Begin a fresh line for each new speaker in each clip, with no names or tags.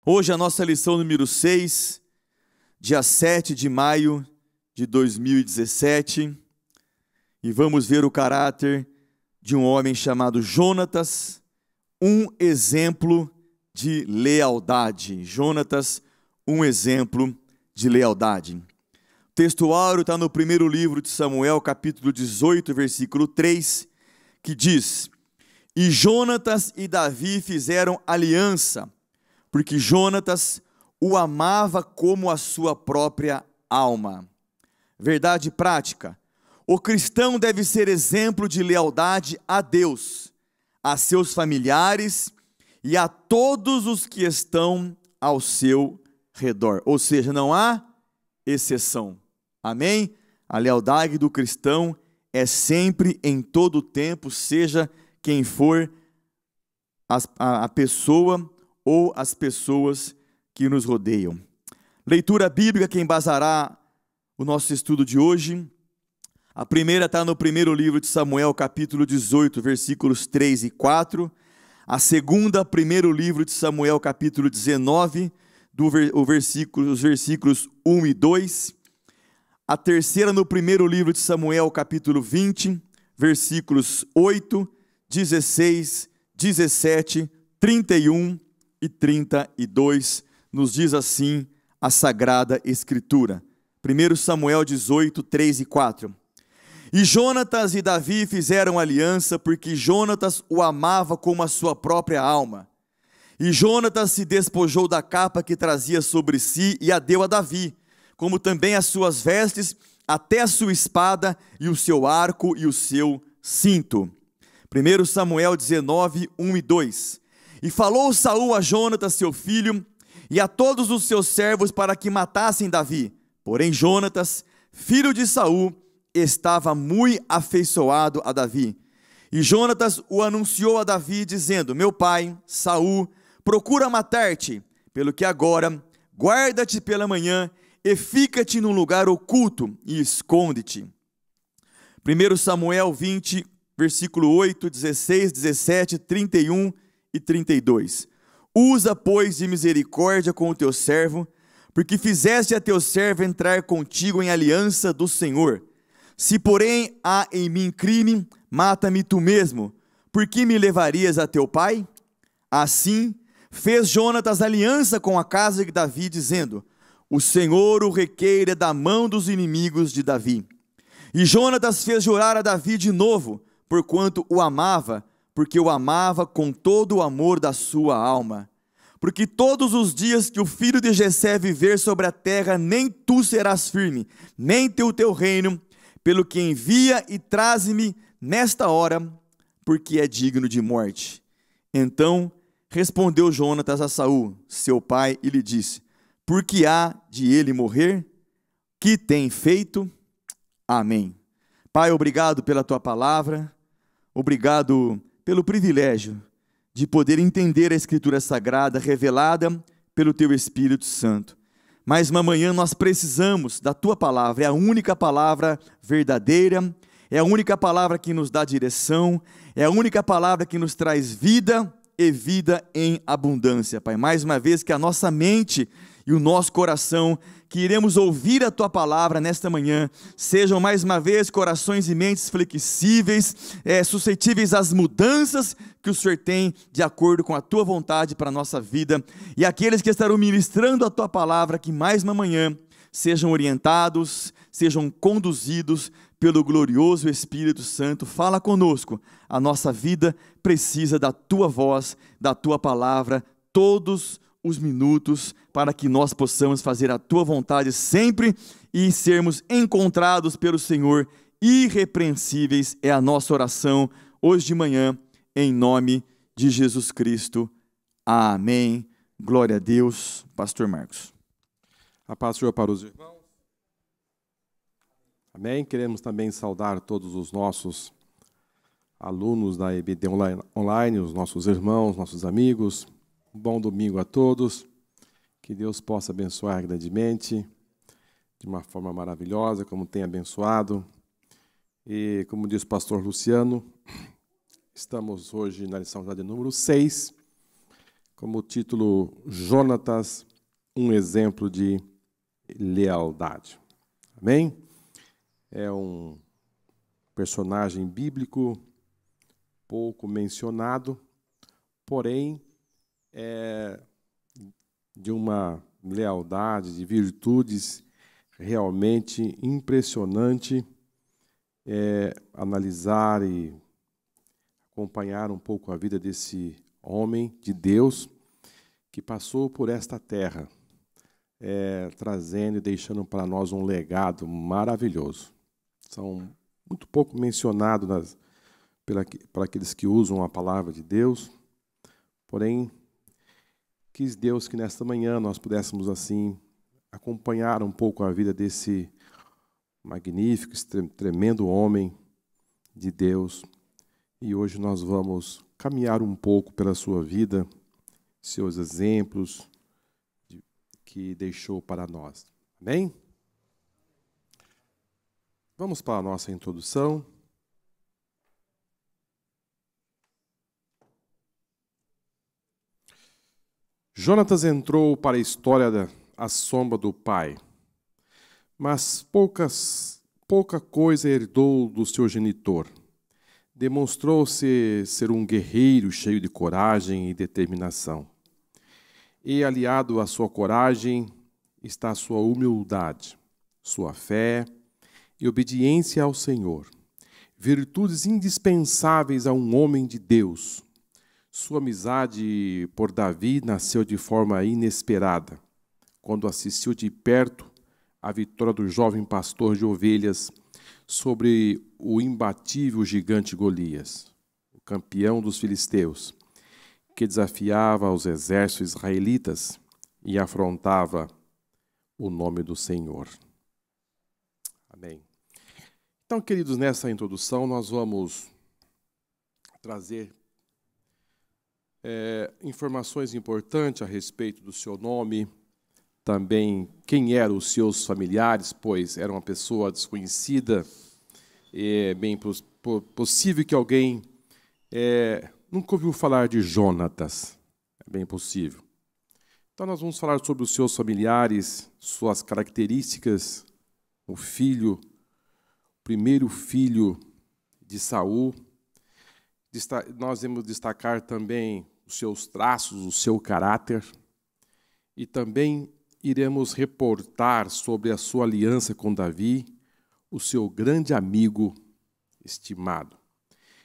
Hoje a nossa lição número 6, dia 7 de maio de 2017, e vamos ver o caráter de um homem chamado Jonatas, um exemplo de lealdade. Jonatas, um exemplo de lealdade. O texto áureo está no primeiro livro de Samuel, capítulo 18, versículo 3, que diz: E Jonatas e Davi fizeram aliança, porque Jonatas o amava como a sua própria alma. Verdade prática: o cristão deve ser exemplo de lealdade a Deus, a seus familiares e a todos os que estão ao seu redor. Ou seja, não há exceção. Amém? A lealdade do cristão é sempre, em todo o tempo, seja quem for a pessoa ou as pessoas que nos rodeiam. Leitura bíblica que embasará o nosso estudo de hoje. A primeira está no primeiro livro de Samuel, capítulo 18, versículos 3 e 4. A segunda, primeiro livro de Samuel, capítulo 19, os versículos 1 e 2. A terceira no primeiro livro de Samuel, capítulo 20, versículos 8, 16, 17, 31 e 32, nos diz assim a Sagrada Escritura. 1 Samuel 18, 3 e 4. E Jonatas e Davi fizeram aliança, porque Jonatas o amava como a sua própria alma. E Jonatas se despojou da capa que trazia sobre si e a deu a Davi, como também as suas vestes, até a sua espada e o seu arco e o seu cinto. 1 Samuel 19, 1 e 2. E falou Saul a Jonatas, seu filho, e a todos os seus servos para que matassem Davi. Porém Jonatas, filho de Saul, estava muito afeiçoado a Davi. E Jonatas o anunciou a Davi, dizendo: Meu pai, Saul, procura matar-te, pelo que agora guarda-te pela manhã e fica-te num lugar oculto e esconde-te. 1 Samuel 20, versículo 8, 16, 17, 31 e 32. Usa, pois, de misericórdia com o teu servo, porque fizeste a teu servo entrar contigo em aliança do Senhor. Se, porém, há em mim crime, mata-me tu mesmo, por que me levarias a teu pai? Assim, fez Jonatas aliança com a casa de Davi, dizendo: O Senhor o requeira da mão dos inimigos de Davi. E Jonatas fez jurar a Davi de novo, porquanto o amava, porque o amava com todo o amor da sua alma. Porque todos os dias que o filho de Jessé viver sobre a terra, nem tu serás firme, nem teu reino, pelo que envia e traze-me nesta hora, porque é digno de morte. Então respondeu Jonatas a Saul, seu pai, e lhe disse: Por que há de ele morrer? Que tem feito? Amém. Pai, obrigado pela tua palavra, obrigado pelo privilégio de poder entender a Escritura Sagrada revelada pelo Teu Espírito Santo. Mais uma manhã nós precisamos da Tua palavra, é a única palavra verdadeira, é a única palavra que nos dá direção, é a única palavra que nos traz vida e vida em abundância, Pai. Mais uma vez que a nossa mente e o nosso coração, que iremos ouvir a Tua palavra nesta manhã, sejam mais uma vez corações e mentes flexíveis, suscetíveis às mudanças que o Senhor tem de acordo com a Tua vontade para a nossa vida, e aqueles que estarão ministrando a Tua palavra, que mais uma manhã sejam orientados, sejam conduzidos pelo glorioso Espírito Santo. Fala conosco, a nossa vida precisa da Tua voz, da Tua palavra, todos os minutos, para que nós possamos fazer a Tua vontade sempre e sermos encontrados pelo Senhor irrepreensíveis. É a nossa oração hoje de manhã, em nome de Jesus Cristo. Amém. Glória a Deus. Pastor Marcos.
A paz do Senhor para os irmãos. Amém. Queremos também saudar todos os nossos alunos da EBD Online, os nossos irmãos, nossos amigos. Um bom domingo a todos. Que Deus possa abençoar grandemente, de uma forma maravilhosa, como tem abençoado. E como diz o pastor Luciano, estamos hoje na lição de número 6, como título Jonatas, um exemplo de lealdade. Amém? É um personagem bíblico pouco mencionado, porém é de uma lealdade, de virtudes realmente impressionante. Analisar e acompanhar um pouco a vida desse homem de Deus que passou por esta terra, trazendo e deixando para nós um legado maravilhoso. São muito pouco mencionados para aqueles que usam a palavra de Deus, porém, quis Deus que nesta manhã nós pudéssemos assim acompanhar um pouco a vida desse magnífico, tremendo homem de Deus. E hoje nós vamos caminhar um pouco pela sua vida, seus exemplos que deixou para nós. Amém? Vamos para a nossa introdução. Jonatas entrou para a história à sombra do pai, mas pouca coisa herdou do seu genitor. Demonstrou-se ser um guerreiro cheio de coragem e determinação. E aliado à sua coragem está a sua humildade, sua fé e obediência ao Senhor, virtudes indispensáveis a um homem de Deus. Sua amizade por Davi nasceu de forma inesperada, quando assistiu de perto à vitória do jovem pastor de ovelhas sobre o imbatível gigante Golias, o campeão dos filisteus, que desafiava os exércitos israelitas e afrontava o nome do Senhor. Amém. Então, queridos, nessa introdução nós vamos trazer informações importantes a respeito do seu nome, também quem eram os seus familiares, pois era uma pessoa desconhecida. É bem possível que alguém nunca ouviu falar de Jonatas. É bem possível. Então nós vamos falar sobre os seus familiares, suas características, o primeiro filho de Saul. Nós vamos destacar também os seus traços, o seu caráter, e também iremos reportar sobre a sua aliança com Davi, o seu grande amigo estimado.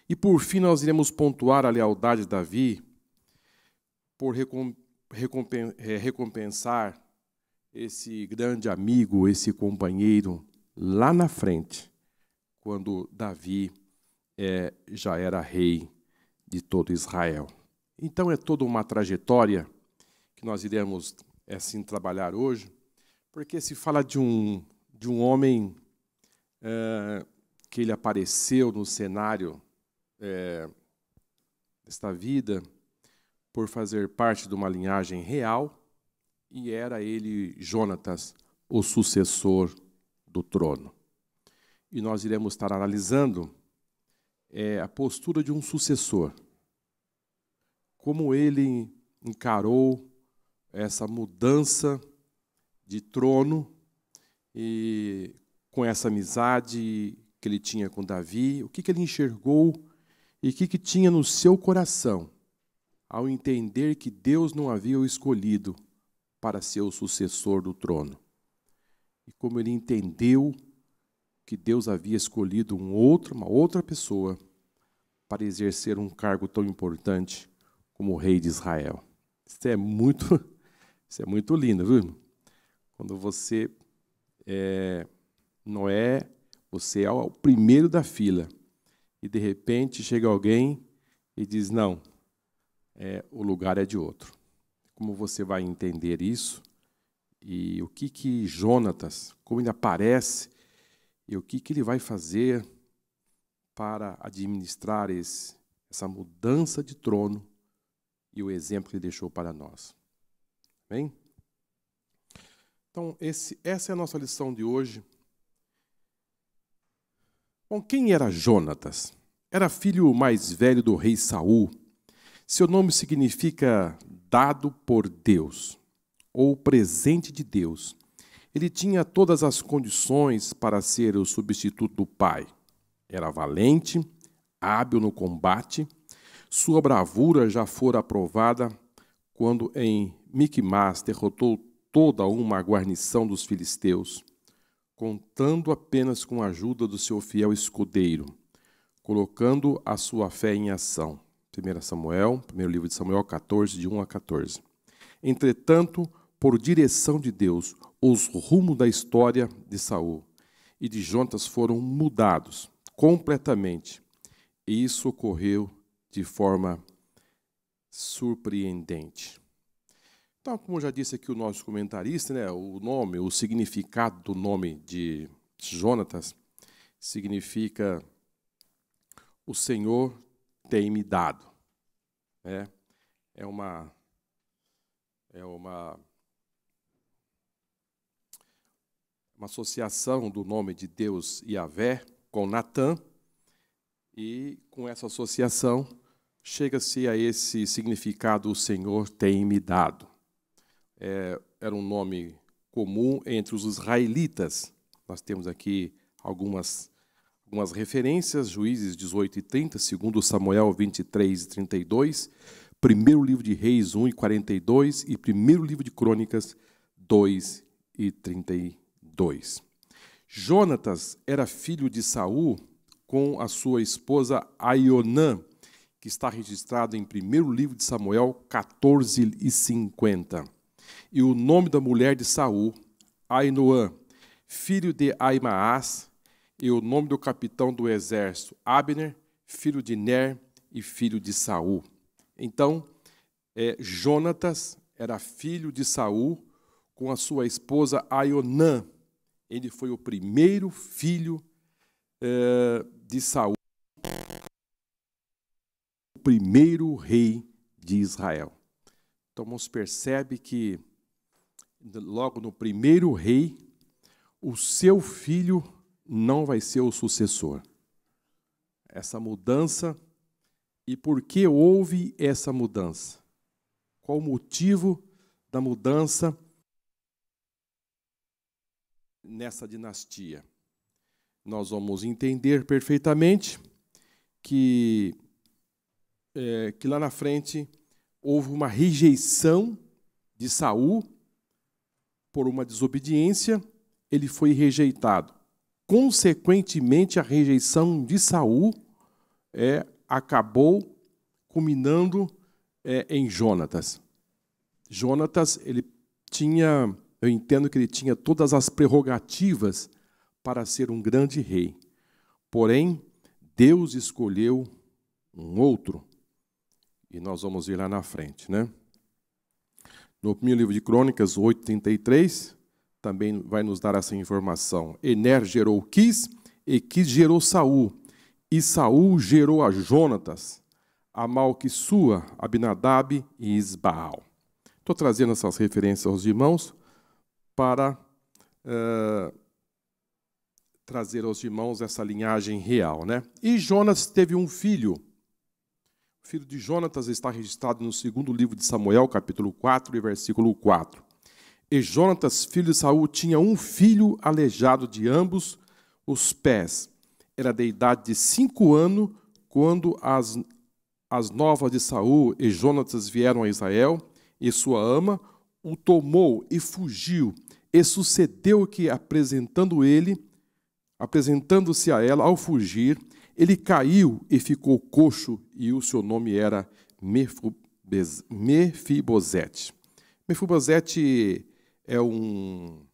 E, por fim, nós iremos pontuar a lealdade de Davi por recompensar esse grande amigo, esse companheiro, lá na frente, quando Davi já era rei de todo Israel. Então, é toda uma trajetória que nós iremos assim trabalhar hoje, porque se fala de um homem que ele apareceu no cenário desta vida por fazer parte de uma linhagem real, e era ele, Jonatas, o sucessor do trono. E nós iremos estar analisando a postura de um sucessor, como ele encarou essa mudança de trono e com essa amizade que ele tinha com Davi, o que ele enxergou e o que tinha no seu coração ao entender que Deus não havia o escolhido para ser o sucessor do trono. E como ele entendeu que Deus havia escolhido uma outra pessoa para exercer um cargo tão importante como o rei de Israel. Isso é muito lindo, viu? Quando você você é o primeiro da fila e de repente chega alguém e diz não, o lugar é de outro. Como você vai entender isso e o que Jonatas, como ele aparece e o que ele vai fazer para administrar essa mudança de trono e o exemplo que ele deixou para nós. Amém? Então, essa é a nossa lição de hoje. Bom, quem era Jonatas? Era filho mais velho do rei Saul. Seu nome significa dado por Deus, ou presente de Deus. Ele tinha todas as condições para ser o substituto do pai. Era valente, hábil no combate. Sua bravura já fora aprovada quando em Miquimás derrotou toda uma guarnição dos filisteus, contando apenas com a ajuda do seu fiel escudeiro, colocando a sua fé em ação. 1 Samuel, primeiro livro de Samuel 14, de 1 a 14. Entretanto, por direção de Deus, os rumos da história de Saul e de Jonatas foram mudados completamente. E isso ocorreu de forma surpreendente. Então, como já disse aqui o nosso comentarista, né, o nome, o significado do nome de Jonatas significa o Senhor tem me dado. É uma associação do nome de Deus Yahvé com Natã, e com essa associação chega-se a esse significado, o Senhor tem me dado. Era um nome comum entre os israelitas. Nós temos aqui algumas referências, Juízes 18 e 30, 2 Samuel 23 e 32, primeiro livro de Reis 1 e 42 e primeiro livro de Crônicas 2 e 32. Jonatas era filho de Saul com a sua esposa Aionã, que está registrado em primeiro livro de Samuel 14 e 50. E o nome da mulher de Saul, Ainoã, filho de Aimaás, e o nome do capitão do exército, Abner, filho de Ner e filho de Saul. Então, Jonatas era filho de Saul com a sua esposa Aionã. Ele foi o primeiro filho de Saul, o primeiro rei de Israel. Então, você percebe que logo no primeiro rei, o seu filho não vai ser o sucessor. Essa mudança, e por que houve essa mudança? Qual o motivo da mudança nessa dinastia? Nós vamos entender perfeitamente que lá na frente houve uma rejeição de Saul por uma desobediência, ele foi rejeitado. Consequentemente, a rejeição de Saul acabou culminando em Jonatas. Jonatas, eu entendo que ele tinha todas as prerrogativas para ser um grande rei. Porém, Deus escolheu um outro. E nós vamos ver lá na frente, né? No primeiro livro de Crônicas, 8:33, também vai nos dar essa informação. Ener gerou Quis, e Quis gerou Saul, e Saul gerou a Jonatas, a Malquissua, Abinadab e Isbaal. Estou trazendo essas referências aos irmãos para trazer aos irmãos essa linhagem real, né? E Jonas teve um filho. O filho de Jonatas está registrado no segundo livro de Samuel, capítulo 4, e versículo 4. E Jonatas, filho de Saul, tinha um filho aleijado de ambos os pés. Era de idade de 5 anos, quando as novas de Saul e Jonatas vieram a Israel, e sua ama o tomou e fugiu. E sucedeu que, apresentando-se a ela, ao fugir, ele caiu e ficou coxo, e o seu nome era Mefibosete. Mefibosete é um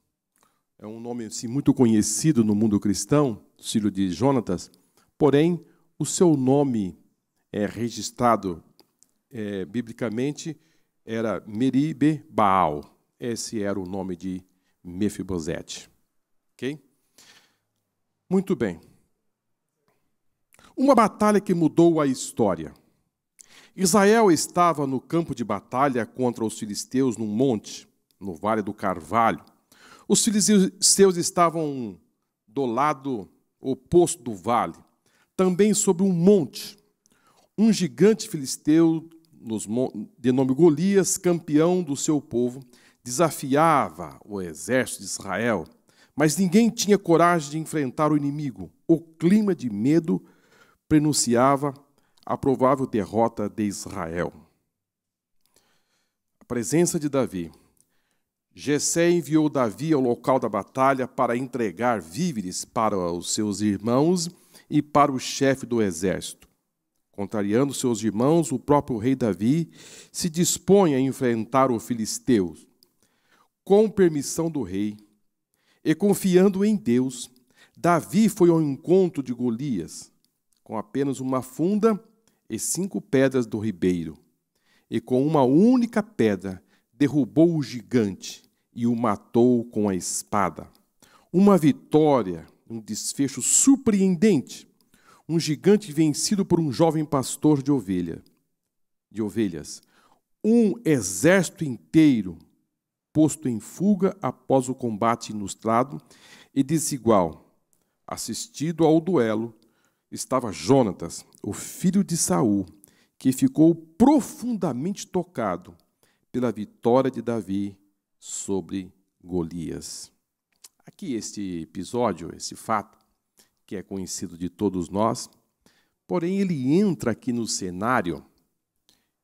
nome assim, muito conhecido no mundo cristão, filho de Jonatas, porém, o seu nome registrado biblicamente era Meribe Baal. Esse era o nome de Mefibosete. Ok? Muito bem. Uma batalha que mudou a história. Israel estava no campo de batalha contra os filisteus num monte, no Vale do Carvalho. Os filisteus estavam do lado oposto do vale, também sobre um monte. Um gigante filisteu de nome Golias, campeão do seu povo, desafiava o exército de Israel, mas ninguém tinha coragem de enfrentar o inimigo. O clima de medo prenunciava a provável derrota de Israel. A presença de Davi. Jessé enviou Davi ao local da batalha para entregar víveres para os seus irmãos e para o chefe do exército. Contrariando seus irmãos, o próprio rei Davi se dispõe a enfrentar os filisteus. Com permissão do rei e confiando em Deus, Davi foi ao encontro de Golias, com apenas uma funda e 5 pedras do ribeiro. E com uma única pedra derrubou o gigante e o matou com a espada. Uma vitória, um desfecho surpreendente. Um gigante vencido por um jovem pastor de ovelhas. Um exército inteiro posto em fuga após o combate ilustrado e desigual. Assistido ao duelo, estava Jonatas, o filho de Saul, que ficou profundamente tocado pela vitória de Davi sobre Golias. Aqui este episódio, esse fato, que é conhecido de todos nós, porém ele entra aqui no cenário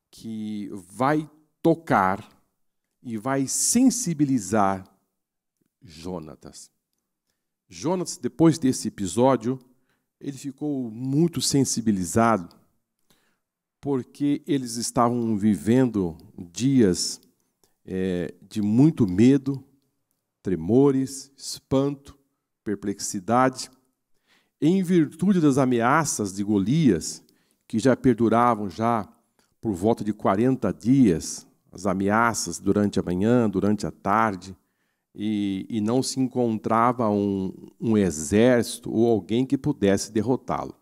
que vai tocar e vai sensibilizar Jonatas. Jonatas, depois desse episódio, ele ficou muito sensibilizado, porque eles estavam vivendo dias de muito medo, tremores, espanto, perplexidade, em virtude das ameaças de Golias, que já perduravam já por volta de 40 dias, as ameaças durante a manhã, durante a tarde, e não se encontrava um exército ou alguém que pudesse derrotá-lo.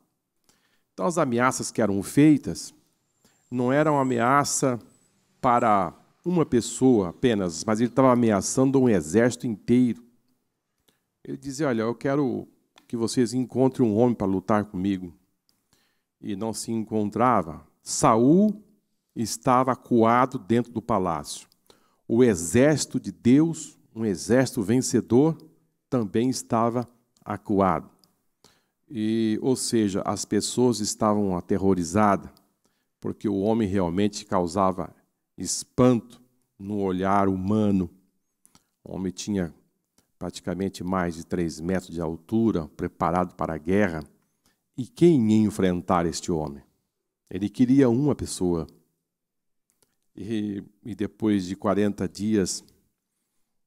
Então, as ameaças que eram feitas não eram ameaça para uma pessoa apenas, mas ele estava ameaçando um exército inteiro. Ele dizia, olha, eu quero que vocês encontrem um homem para lutar comigo. E não se encontrava. Saul estava acuado dentro do palácio. O exército de Deus, um exército vencedor, também estava acuado. Ou seja, as pessoas estavam aterrorizadas, porque o homem realmente causava espanto no olhar humano. O homem tinha praticamente mais de 3 metros de altura, preparado para a guerra. E quem ia enfrentar este homem? Ele queria uma pessoa. E depois de 40 dias,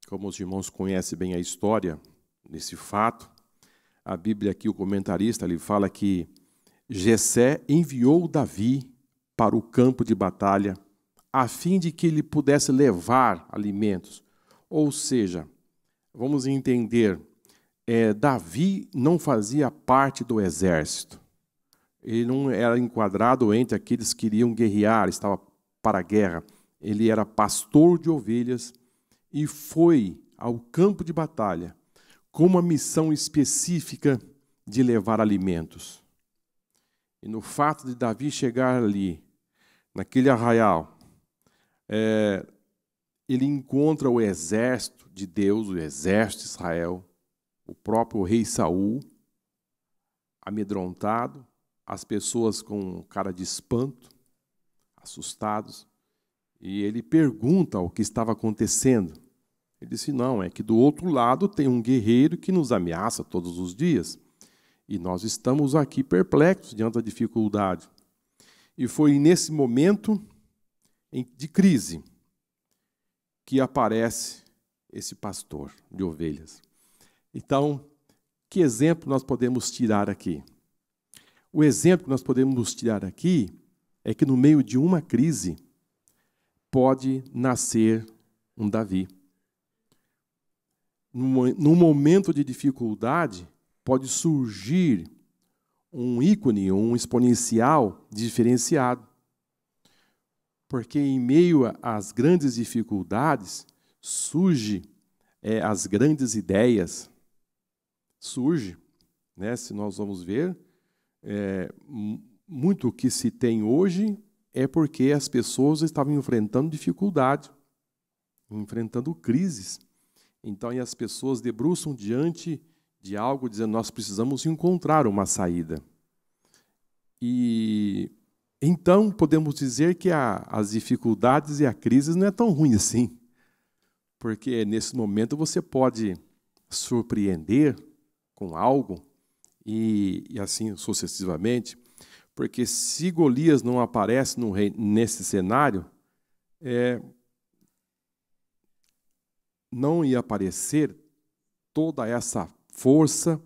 como os irmãos conhecem bem a história desse fato, a Bíblia aqui, o comentarista, ele fala que Jessé enviou Davi para o campo de batalha, a fim de que ele pudesse levar alimentos. Ou seja, vamos entender, Davi não fazia parte do exército. Ele não era enquadrado entre aqueles que iriam guerrear, estava para a guerra. Ele era pastor de ovelhas e foi ao campo de batalha com uma missão específica de levar alimentos. E no fato de Davi chegar ali, naquele arraial, ele encontra o exército de Deus, o exército de Israel, o próprio rei Saul, amedrontado, as pessoas com cara de espanto, assustados, e ele pergunta o que estava acontecendo. Ele disse, não, é que do outro lado tem um guerreiro que nos ameaça todos os dias, e nós estamos aqui perplexos diante da dificuldade. E foi nesse momento de crise que aparece esse pastor de ovelhas. Então, que exemplo nós podemos tirar aqui? O exemplo que nós podemos tirar aqui é que no meio de uma crise pode nascer um Davi. Num momento de dificuldade, pode surgir um ícone, um exponencial diferenciado. Porque em meio às grandes dificuldades, surge as grandes ideias. Surge, né? Se nós vamos ver, muito o que se tem hoje é porque as pessoas estavam enfrentando dificuldade, enfrentando crises. Então, e as pessoas debruçam diante de algo, dizendo, nós precisamos encontrar uma saída. E então podemos dizer que as dificuldades e a crise não é tão ruim assim, porque nesse momento você pode surpreender com algo e assim sucessivamente, porque se Golias não aparece nesse cenário, não ia aparecer toda essa força,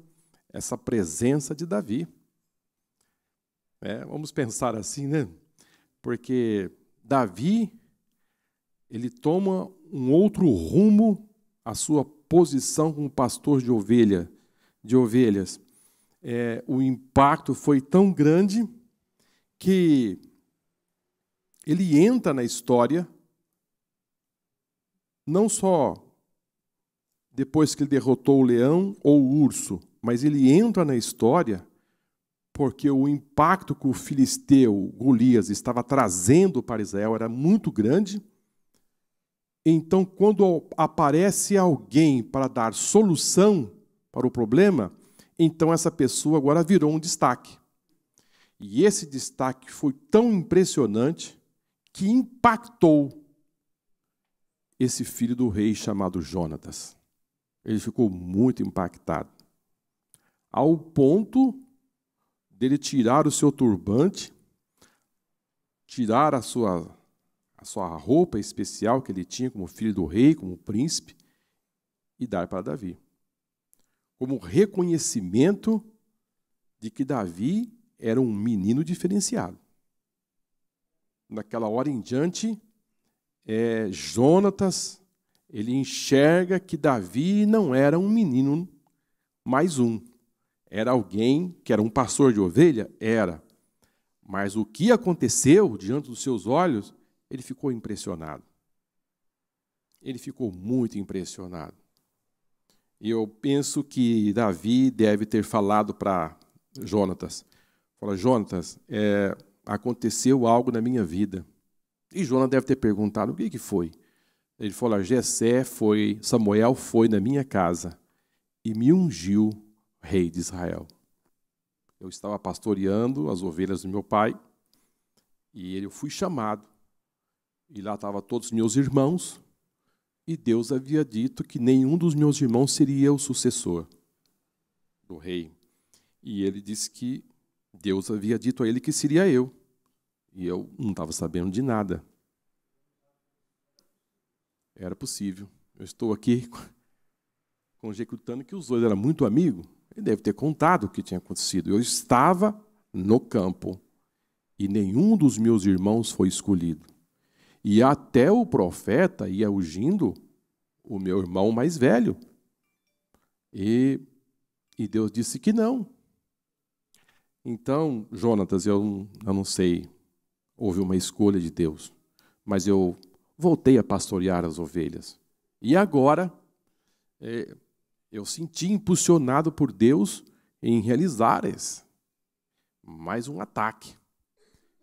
essa presença de Davi. Vamos pensar assim, né? Porque Davi, ele toma um outro rumo à sua posição como pastor de ovelhas. O impacto foi tão grande que ele entra na história, não só depois que ele derrotou o leão ou o urso, mas ele entra na história porque o impacto que o filisteu Golias estava trazendo para Israel era muito grande. Então, quando aparece alguém para dar solução para o problema, então essa pessoa agora virou um destaque. E esse destaque foi tão impressionante que impactou esse filho do rei chamado Jonatas. Ele ficou muito impactado, ao ponto dele tirar o seu turbante, tirar a sua roupa especial que ele tinha como filho do rei, como príncipe, e dar para Davi, como reconhecimento de que Davi era um menino diferenciado. Naquela hora em diante, Jonatas, ele enxerga que Davi não era um menino mais um. Era alguém que era um pastor de ovelha? Era. Mas o que aconteceu diante dos seus olhos, ele ficou impressionado. Ele ficou muito impressionado. E eu penso que Davi deve ter falado para Jonatas. Fala, Jonatas, aconteceu algo na minha vida. E Jonatas deve ter perguntado, o que foi? Ele falou, Samuel foi na minha casa e me ungiu rei de Israel. Eu estava pastoreando as ovelhas do meu pai e eu fui chamado. E lá estavam todos os meus irmãos e Deus havia dito que nenhum dos meus irmãos seria o sucessor do rei. E ele disse que Deus havia dito a ele que seria eu. E eu não estava sabendo de nada. Era possível. Eu estou aqui conjecturando que os dois eram muito amigos. Ele deve ter contado o que tinha acontecido. Eu estava no campo e nenhum dos meus irmãos foi escolhido. E até o profeta ia ungindo o meu irmão mais velho. E Deus disse que não. Então, Jonatas, eu não sei, houve uma escolha de Deus, mas eu voltei a pastorear as ovelhas. E agora, eu senti impulsionado por Deus em realizar mais um ataque.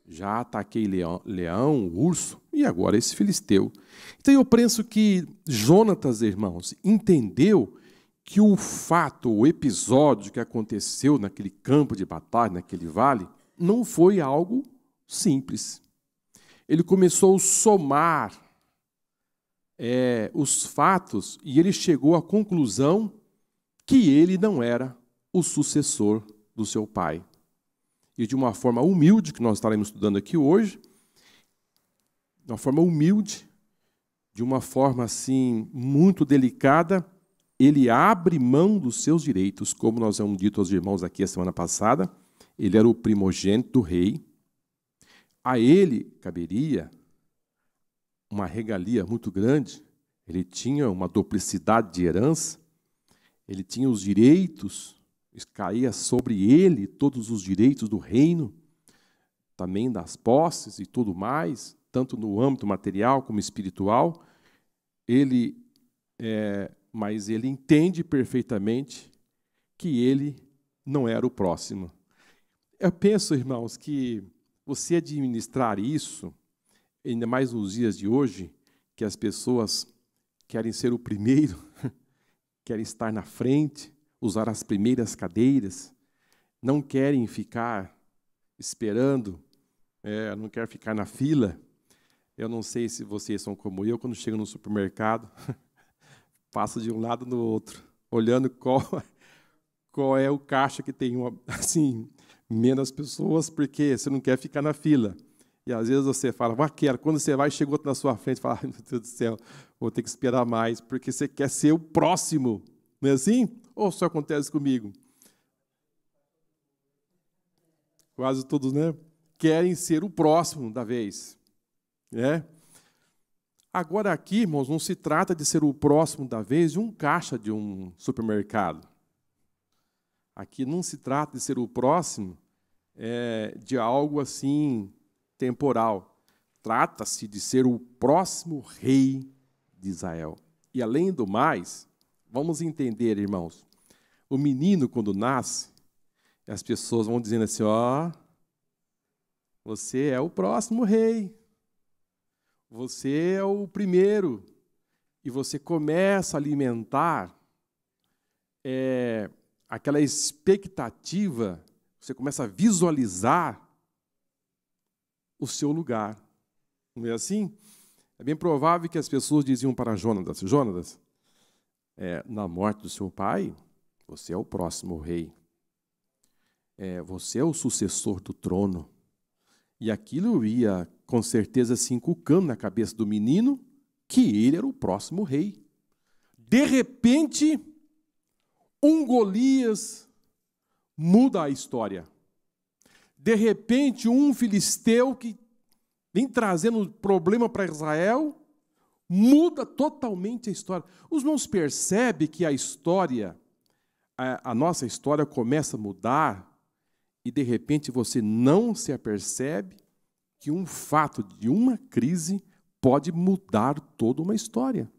Já ataquei leão, urso, e agora esse filisteu. Então eu penso que Jonatas, irmãos, entendeu que o episódio que aconteceu naquele campo de batalha, naquele vale, não foi algo simples. Ele começou a somar os fatos e ele chegou à conclusão que ele não era o sucessor do seu pai. E de uma forma humilde, que nós estaremos estudando aqui hoje, de uma forma humilde, de uma forma assim muito delicada, ele abre mão dos seus direitos, como nós havemos dito aos irmãos aqui a semana passada, ele era o primogênito do rei. A ele caberia uma regalia muito grande, ele tinha uma duplicidade de herança, ele tinha os direitos, caía sobre ele todos os direitos do reino, também das posses e tudo mais, tanto no âmbito material como espiritual. Mas ele entende perfeitamente que ele não era o próximo. Eu penso, irmãos, que você administrar isso, ainda mais nos dias de hoje, que as pessoas querem ser o primeiro, querem estar na frente, usar as primeiras cadeiras, não querem ficar esperando, não querem ficar na fila. Eu não sei se vocês são como eu, quando chego no supermercado, passo de um lado no outro, olhando qual é o caixa que tem assim, menos pessoas, porque você não quer ficar na fila. E às vezes você fala, quando você vai, chegou na sua frente, fala, ai, meu Deus do céu, vou ter que esperar mais, porque você quer ser o próximo. Não é assim? Ou só acontece comigo? Quase todos, né? Querem ser o próximo da vez. Né? Agora aqui, irmãos, não se trata de ser o próximo da vez de um caixa de um supermercado. Aqui não se trata de ser o próximo de algo assim temporal. Trata-se de ser o próximo rei de Israel. E além do mais, vamos entender, irmãos, o menino quando nasce, as pessoas vão dizendo assim, você é o próximo rei. Você é o primeiro. E você começa a alimentar aquela expectativa, você começa a visualizar o seu lugar. Não é assim? É bem provável que as pessoas diziam para Jonatas, na morte do seu pai, você é o próximo rei. Você é o sucessor do trono. E aquilo ia, com certeza, se inculcando na cabeça do menino que ele era o próximo rei. De repente, um Golias muda a história. De repente, um filisteu que vem trazendo problema para Israel, muda totalmente a história. Os irmãos percebem que a história, a nossa história começa a mudar e, de repente, você não se apercebe que um fato de uma crise pode mudar toda uma história.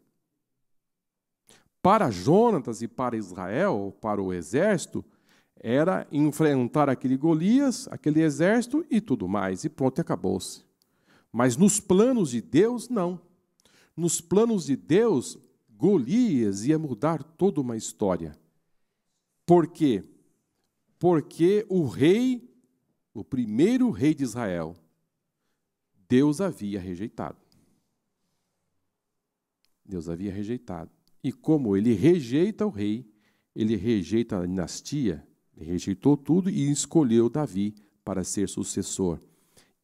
Para Jonatas e para Israel, para o exército, era enfrentar aquele Golias, aquele exército e tudo mais, e pronto, acabou-se. Mas nos planos de Deus, não. Nos planos de Deus, Golias ia mudar toda uma história. Por quê? Porque o primeiro rei de Israel, Deus havia rejeitado. Deus havia rejeitado. E como ele rejeita o rei, ele rejeita a dinastia, ele rejeitou tudo e escolheu Davi para ser sucessor.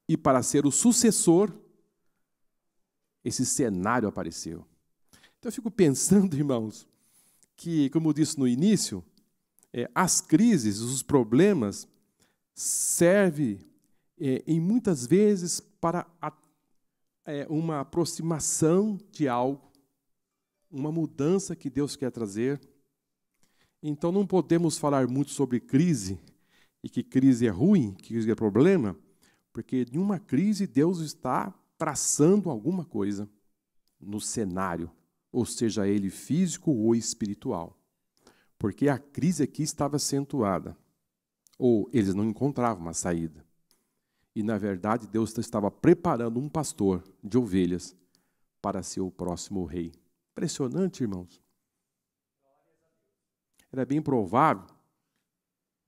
E para ser o sucessor, esse cenário apareceu. Então eu fico pensando, irmãos, que, como eu disse no início, as crises, os problemas, servem em muitas vezes para uma aproximação de algo, uma mudança que Deus quer trazer. Então não podemos falar muito sobre crise, e que crise é ruim, que crise é problema, porque em uma crise Deus está traçando alguma coisa no cenário, ou seja ele físico ou espiritual. Porque a crise aqui estava acentuada, ou eles não encontravam uma saída. E, na verdade, Deus estava preparando um pastor de ovelhas para ser o próximo rei. Impressionante, irmãos. Era bem provável.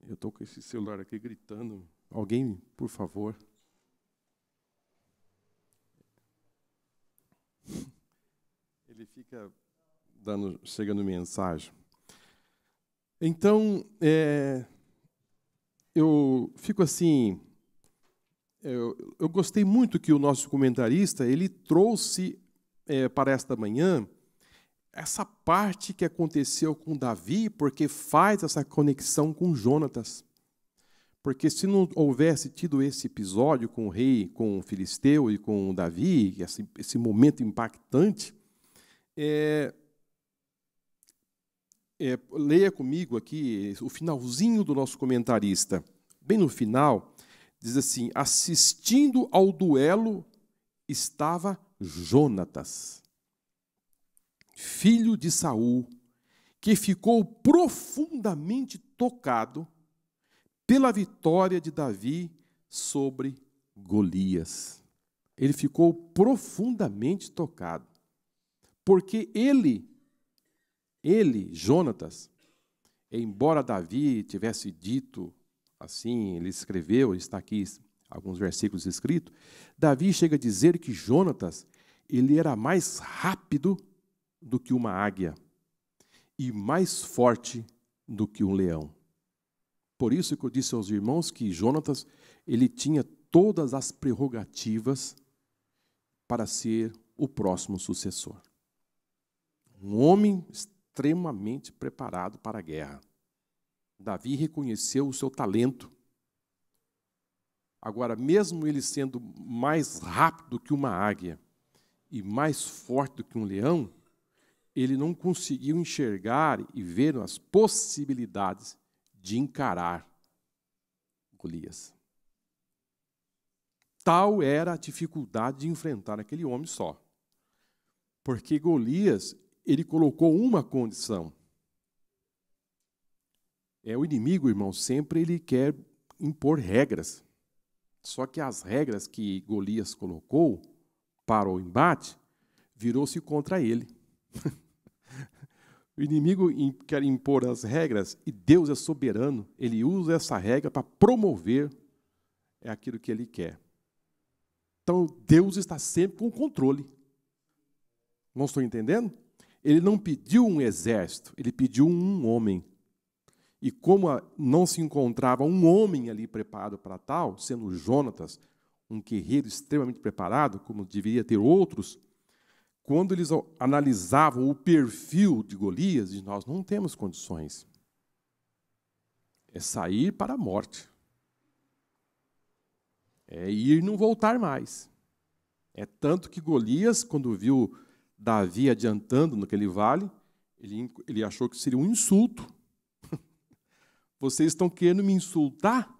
Eu estou com esse celular aqui gritando. Alguém, por favor. Ele fica chegando mensagem. Então, eu fico assim, eu gostei muito que o nosso comentarista, ele trouxe para esta manhã essa parte que aconteceu com Davi, porque faz essa conexão com Jonatas. Porque se não houvesse tido esse episódio com o rei, com o filisteu e com o Davi, esse momento impactante, leia comigo aqui o finalzinho do nosso comentarista. Bem no final, diz assim, assistindo ao duelo estava Jonatas, filho de Saul, que ficou profundamente tocado pela vitória de Davi sobre Golias. Ele ficou profundamente tocado, porque ele, Jonatas, embora Davi tivesse dito assim, ele escreveu, está aqui alguns versículos escritos, Davi chega a dizer que Jonatas, ele era mais rápido do que uma águia e mais forte do que um leão. Por isso que eu disse aos irmãos que Jonatas, ele tinha todas as prerrogativas para ser o próximo sucessor. Um homem extremamente preparado para a guerra. Davi reconheceu o seu talento. Agora, mesmo ele sendo mais rápido que uma águia e mais forte do que um leão, ele não conseguiu enxergar e ver as possibilidades de encarar Golias. Tal era a dificuldade de enfrentar aquele homem só. Porque Golias, ele colocou uma condição. O inimigo, irmão, sempre ele quer impor regras. Só que as regras que Golias colocou para o embate, virou-se contra ele. O inimigo quer impor as regras e Deus é soberano. Ele usa essa regra para promover aquilo que ele quer. Então, Deus está sempre com o controle. Não estou entendendo? Ele não pediu um exército, ele pediu um homem. E como não se encontrava um homem ali preparado para tal, sendo Jonatas, um guerreiro extremamente preparado, como deveria ter outros, quando eles analisavam o perfil de Golias, nós não temos condições. É sair para a morte. É ir e não voltar mais. É tanto que Golias, quando viu Davi adiantando naquele vale, ele achou que seria um insulto. Vocês estão querendo me insultar?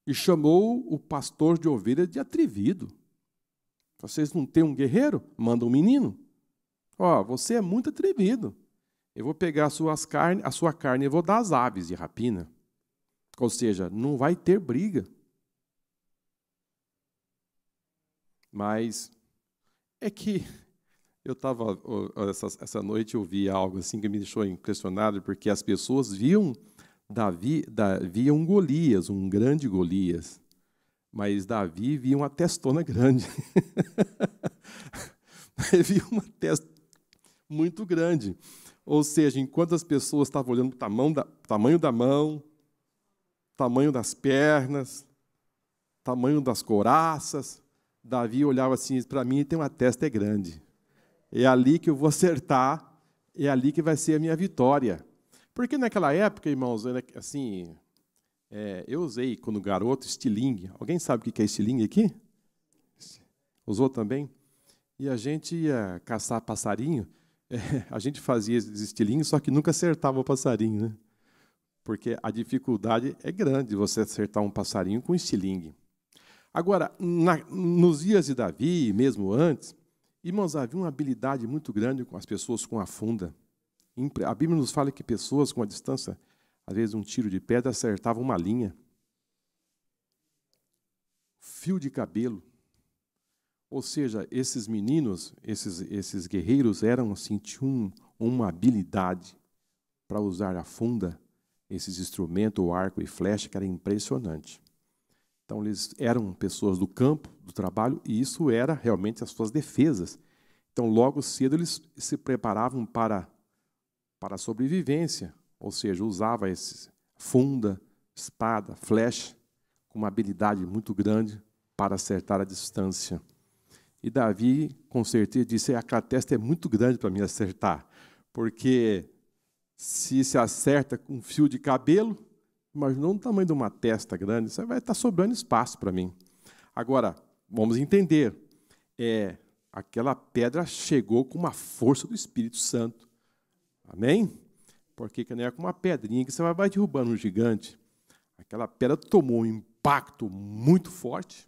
E chamou o pastor de ovelha de atrevido. Vocês não têm um guerreiro? Manda um menino. Você é muito atrevido. Eu vou pegar a sua carne e vou dar às aves de rapina. Ou seja, não vai ter briga. Mas é que eu estava, essa noite eu vi algo assim que me deixou impressionado, porque as pessoas viam Davi via um Golias, um grande Golias, mas Davi via uma testona grande. Ele via uma testa muito grande. Ou seja, enquanto as pessoas estavam olhando para o tamanho da mão, tamanho das pernas, tamanho das couraças, Davi olhava assim, para mim tem uma testa grande. É ali que eu vou acertar, é ali que vai ser a minha vitória. Porque naquela época, irmãos, assim, eu usei, quando garoto, estilingue. Alguém sabe o que é estilingue aqui? Usou também? E a gente ia caçar passarinho, a gente fazia esses estilingues, só que nunca acertava o passarinho, né? Porque a dificuldade é grande você acertar um passarinho com estilingue. Agora, nos dias de Davi, mesmo antes, irmãos, havia uma habilidade muito grande com as pessoas com a funda. A Bíblia nos fala que pessoas com a distância, às vezes um tiro de pedra, acertavam uma linha. Fio de cabelo. Ou seja, esses meninos, esses guerreiros eram assim, tinham uma habilidade para usar a funda, esses instrumentos, o arco e flecha, que era impressionante. Então, eles eram pessoas do campo, do trabalho, e isso era realmente as suas defesas. Então, logo cedo, eles se preparavam para a sobrevivência, ou seja, usava funda, espada, flecha, com uma habilidade muito grande para acertar a distância. E Davi, com certeza, disse, aquela testa é muito grande para mim acertar, porque se acerta com um fio de cabelo, imaginou o tamanho de uma testa grande, isso vai estar sobrando espaço para mim. Agora, vamos entender, aquela pedra chegou com uma força do Espírito Santo. Amém? Porque não é com uma pedrinha que você vai derrubando um gigante. Aquela pedra tomou um impacto muito forte.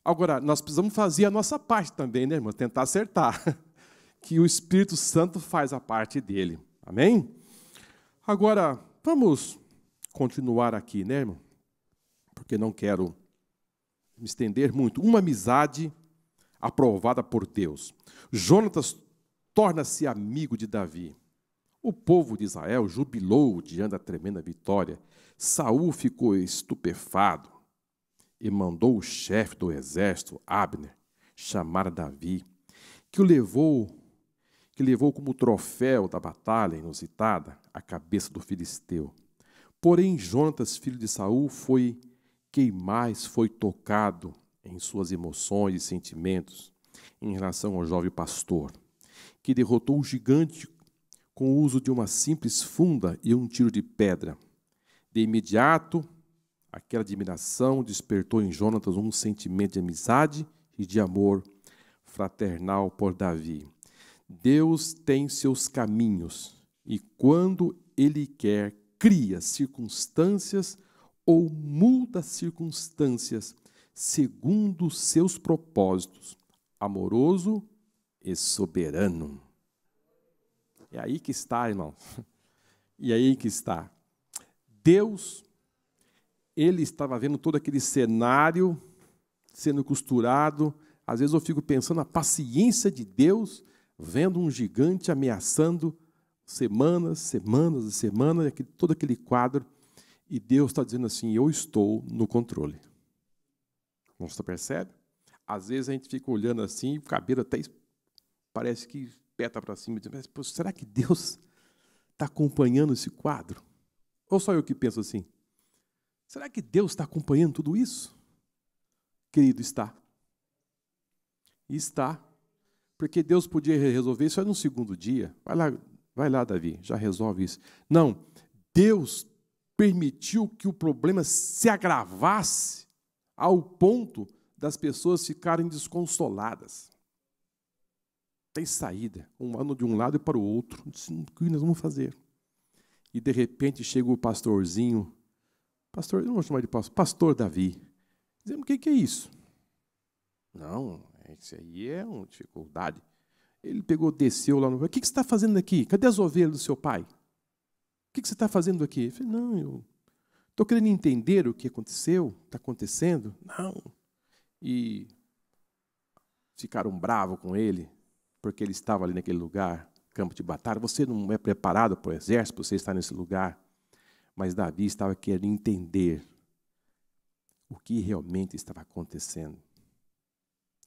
Agora, nós precisamos fazer a nossa parte também, né, irmão? Tentar acertar. Que o Espírito Santo faz a parte dele. Amém? Agora, vamos continuar aqui, né, irmão? Porque não quero me estender muito, uma amizade aprovada por Deus. Jonatas torna-se amigo de Davi. O povo de Israel jubilou diante da tremenda vitória. Saul ficou estupefado e mandou o chefe do exército, Abner, chamar Davi, que levou como troféu da batalha inusitada a cabeça do filisteu. Porém, Jonatas, filho de Saul, foi quem mais foi tocado em suas emoções e sentimentos em relação ao jovem pastor, que derrotou o gigante com o uso de uma simples funda e um tiro de pedra. De imediato, aquela admiração despertou em Jonatas um sentimento de amizade e de amor fraternal por Davi. Deus tem seus caminhos e, quando Ele quer, cria circunstâncias ou muda circunstâncias segundo os seus propósitos, amoroso e soberano. É aí que está, irmão. E aí que está. Deus, Ele estava vendo todo aquele cenário sendo costurado. Às vezes eu fico pensando a paciência de Deus, vendo um gigante ameaçando semanas e semanas, todo aquele quadro, e Deus está dizendo assim, eu estou no controle. Você percebe? Às vezes a gente fica olhando assim, o cabelo até parece que peta para cima, mas pô, será que Deus está acompanhando esse quadro? Ou só eu que penso assim? Será que Deus está acompanhando tudo isso? Querido, está. Está. Porque Deus podia resolver isso no segundo dia. Vai lá, Davi, já resolve isso. Não, Deus permitiu que o problema se agravasse ao ponto das pessoas ficarem desconsoladas. Tem saída, um ano de um lado e para o outro. O que nós vamos fazer? E, de repente, chega o pastorzinho, eu não vou chamar de pastor, pastor Davi, dizendo, o que é isso? Não, isso aí é uma dificuldade. Ele pegou, desceu lá no... O que você está fazendo aqui? Cadê as ovelhas do seu pai? O que você está fazendo aqui? Eu falei, não, eu estou querendo entender o que aconteceu, está acontecendo. Não. E ficaram bravos com ele, porque ele estava ali naquele lugar, campo de batalha. Você não é preparado para o exército, você está nesse lugar. Mas Davi estava querendo entender o que realmente estava acontecendo.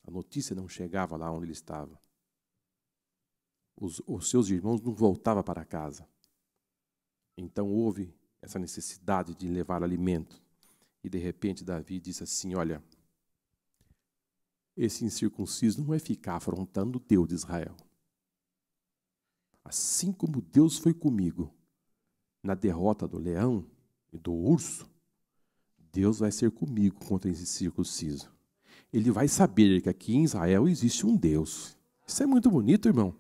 A notícia não chegava lá onde ele estava. Os seus irmãos não voltavam para casa. Então houve essa necessidade de levar alimento. E de repente Davi disse assim, olha, esse incircunciso não vai ficar afrontando o Deus de Israel. Assim como Deus foi comigo na derrota do leão e do urso, Deus vai ser comigo contra esse circunciso. Ele vai saber que aqui em Israel existe um Deus. Isso é muito bonito, irmão.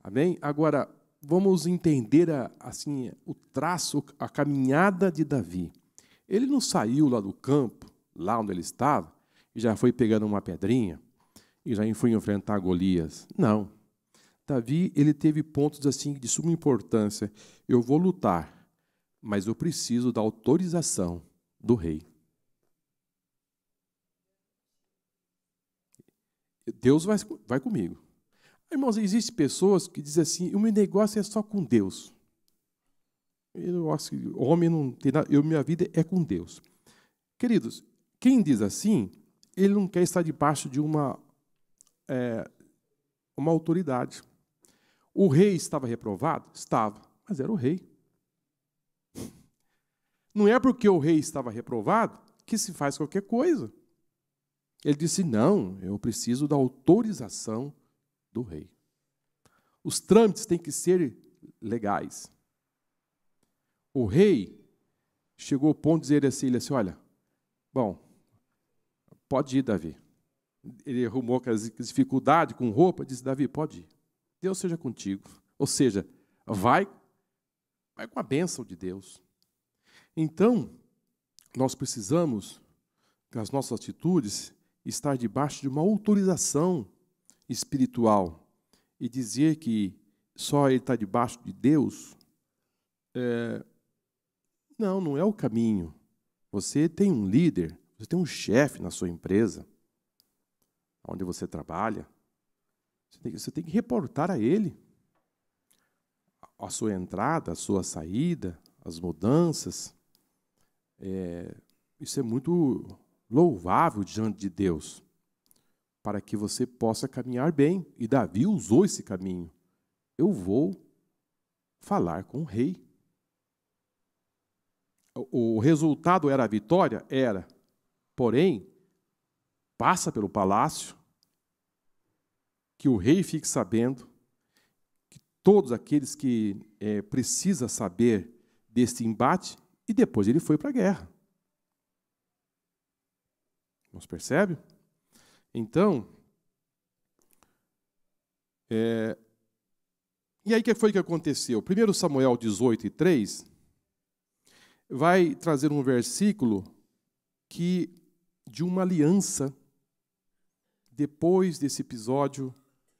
Amém? Agora, vamos entender assim, o traço, a caminhada de Davi. Ele não saiu lá do campo, lá onde ele estava, e já foi pegando uma pedrinha, e já foi enfrentar Golias. Não. Davi, ele teve pontos assim de suma importância. Eu vou lutar, mas eu preciso da autorização do rei. Deus vai comigo. Irmãos, existem pessoas que dizem assim, o meu negócio é só com Deus. Eu acho que o homem não tem nada, minha vida é com Deus. Queridos, quem diz assim, ele não quer estar debaixo de uma autoridade. O rei estava reprovado? Estava, mas era o rei. Não é porque o rei estava reprovado que se faz qualquer coisa. Ele disse, não, eu preciso da autorização do rei. Os trâmites têm que ser legais. O rei chegou ao ponto de dizer assim, ele disse, olha, bom, pode ir, Davi. Ele arrumou com as dificuldades, com roupa, disse, Davi, pode ir. Deus seja contigo. Ou seja, vai com a bênção de Deus. Então, nós precisamos, com as nossas atitudes, estar debaixo de uma autorização espiritual e dizer que só ele está debaixo de Deus, não é o caminho. Você tem um líder, Você tem um chefe na sua empresa, onde você trabalha. Você tem que reportar a ele a sua entrada, a sua saída, as mudanças. Isso é muito louvável diante de Deus, para que você possa caminhar bem. E Davi usou esse caminho. Eu vou falar com o rei. O resultado era a vitória? Era. Porém, passa pelo palácio, que o rei fique sabendo, que todos aqueles que precisam saber desse embate, e depois ele foi para a guerra. Você percebe? Então, e aí o que foi que aconteceu? 1 Samuel 18:3 vai trazer um versículo de uma aliança, depois desse episódio,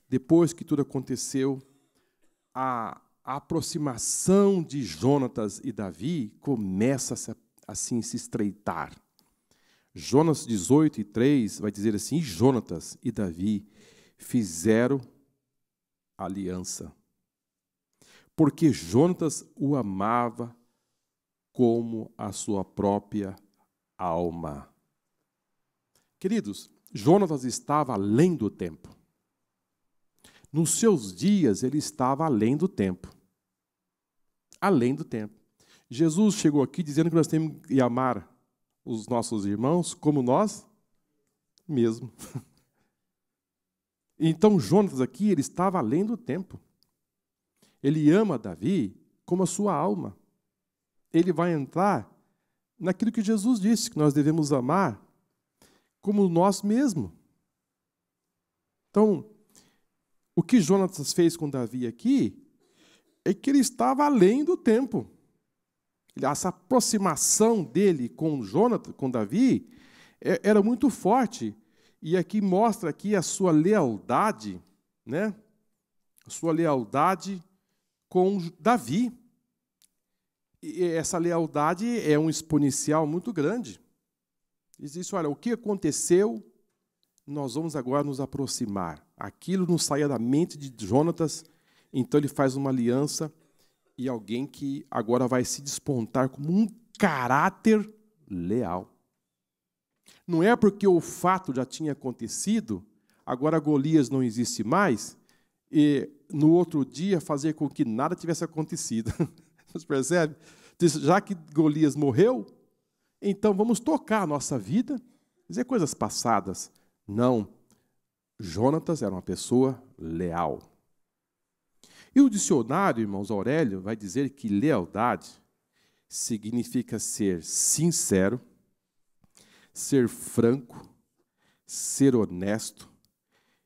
depois que tudo aconteceu, a aproximação de Jonatas e Davi começa assim se estreitar. Jonas 18:3 vai dizer assim: Jonatas e Davi fizeram aliança, porque Jonatas o amava como a sua própria alma. Queridos, Jonatas estava além do tempo. Nos seus dias, ele estava além do tempo. Além do tempo. Jesus chegou aqui dizendo que nós temos que amar os nossos irmãos como nós mesmos. Então, Jonatas aqui, ele estava além do tempo. Ele ama Davi como a sua alma. Ele vai entrar naquilo que Jesus disse, que nós devemos amar como nós mesmos. Então, o que Jonatas fez com Davi aqui é que ele estava além do tempo. Essa aproximação dele com Jonatas, com Davi, era muito forte. E aqui mostra aqui a sua lealdade, né? A sua lealdade com Davi. E essa lealdade é um exponencial muito grande. Diz isso, olha, o que aconteceu, nós vamos agora nos aproximar. Aquilo não saía da mente de Jonatas, então ele faz uma aliança e alguém que agora vai se despontar como um caráter leal. Não é porque o fato já tinha acontecido, agora Golias não existe mais, e no outro dia fazer com que nada tivesse acontecido. Você percebe? Já que Golias morreu, então vamos tocar a nossa vida, dizer coisas passadas. Não. Jonatas era uma pessoa leal. E o dicionário, irmãos, Aurélio, vai dizer que lealdade significa ser sincero, ser franco, ser honesto,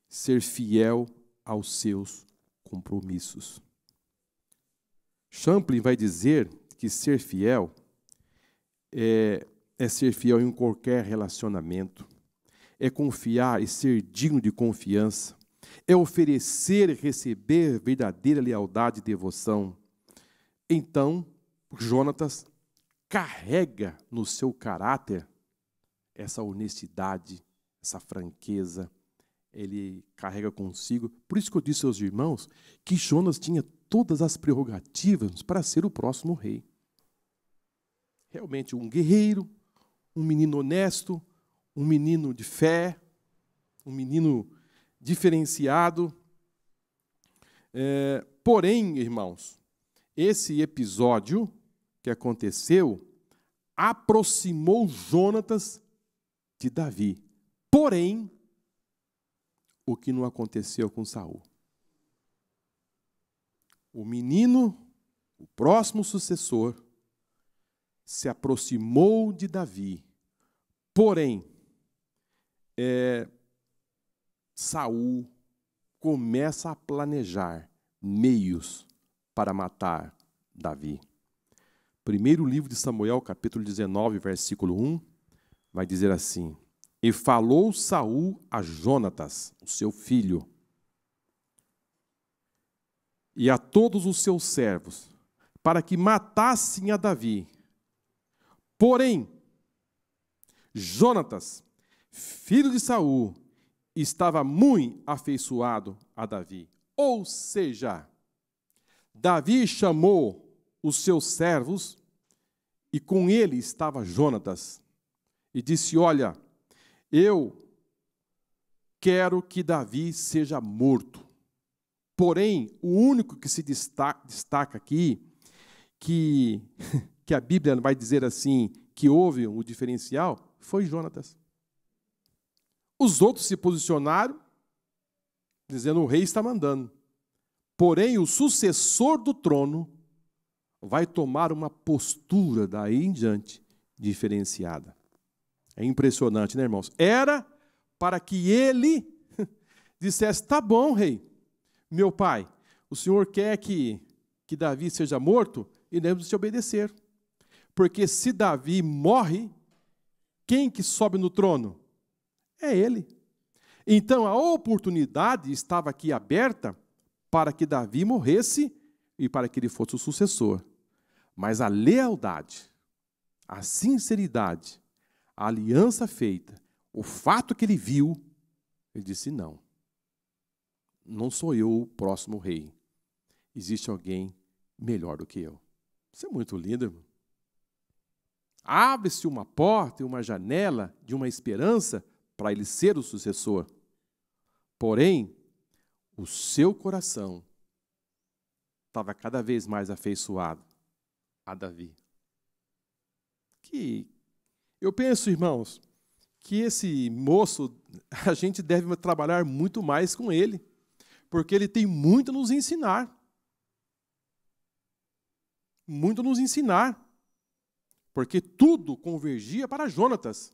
ser fiel aos seus compromissos. Champlin vai dizer que ser fiel é ser fiel em qualquer relacionamento, é confiar e ser digno de confiança, é oferecer e receber verdadeira lealdade e devoção. Então, Jonatas carrega no seu caráter essa honestidade, essa franqueza, ele carrega consigo. Por isso que eu disse aos irmãos que Jonas tinha todas as prerrogativas para ser o próximo rei. Realmente um guerreiro, um menino honesto, um menino de fé, um menino diferenciado. Porém, irmãos, esse episódio que aconteceu aproximou Jonatas de Davi. Porém, o que não aconteceu com Saul. O menino, o próximo sucessor, se aproximou de Davi. Porém, Saul começa a planejar meios para matar Davi. Primeiro livro de Samuel, capítulo 19, versículo 1, vai dizer assim: E falou Saul a Jonatas, o seu filho, e a todos os seus servos, para que matassem a Davi. Porém, Jonatas, filho de Saul, estava muito afeiçoado a Davi. Ou seja, Davi chamou os seus servos e com ele estava Jonatas. E disse, olha, eu quero que Davi seja morto. Porém, o único que se destaca aqui, que a Bíblia vai dizer assim, que houve um diferencial, foi Jonatas. Os outros se posicionaram, dizendo, o rei está mandando. Porém, o sucessor do trono vai tomar uma postura daí em diante diferenciada. É impressionante, né, irmãos? Era para que ele dissesse, tá bom, rei, meu pai, o senhor quer que Davi seja morto? E devemos te obedecer. Porque se Davi morre, quem que sobe no trono? É ele. Então a oportunidade estava aqui aberta para que Davi morresse e para que ele fosse o sucessor. Mas a lealdade, a sinceridade, a aliança feita, o fato que ele viu, ele disse, não sou eu o próximo rei. Existe alguém melhor do que eu. Isso é muito lindo, irmão. Abre-se uma porta e uma janela de uma esperança para ele ser o sucessor. Porém, o seu coração estava cada vez mais afeiçoado a Davi. Que eu penso, irmãos, que esse moço, a gente deve trabalhar muito mais com ele, porque ele tem muito a nos ensinar. Muito a nos ensinar. Porque tudo convergia para Jonatas.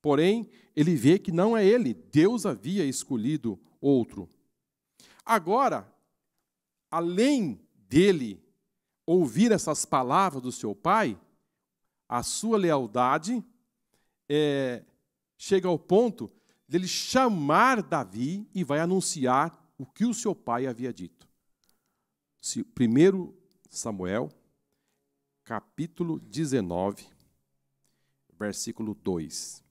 Porém, ele vê que não é ele, Deus havia escolhido outro. Agora, além dele ouvir essas palavras do seu pai, a sua lealdade chega ao ponto dele chamar Davi e vai anunciar o que o seu pai havia dito. 1 Samuel, capítulo 19, versículo 2.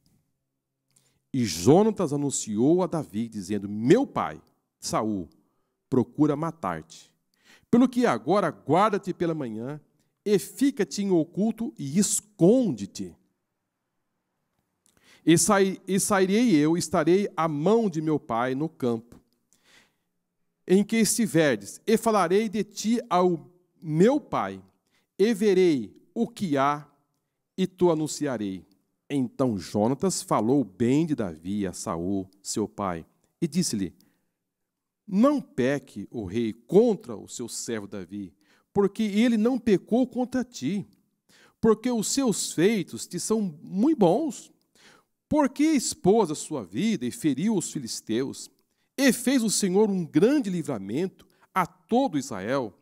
E Jonatas anunciou a Davi, dizendo, meu pai, Saul, procura matar-te. Pelo que agora guarda-te pela manhã, e fica-te em oculto e esconde-te. E sairei eu, estarei à mão de meu pai no campo, em que estiverdes, e falarei de ti ao meu pai, e verei o que há, e tu anunciarei. Então Jonatas falou bem de Davi a Saul, seu pai, e disse-lhe, não peque o rei contra o seu servo Davi, porque ele não pecou contra ti, porque os seus feitos te são muito bons, porque expôs a sua vida e feriu os filisteus, e fez o Senhor um grande livramento a todo Israel,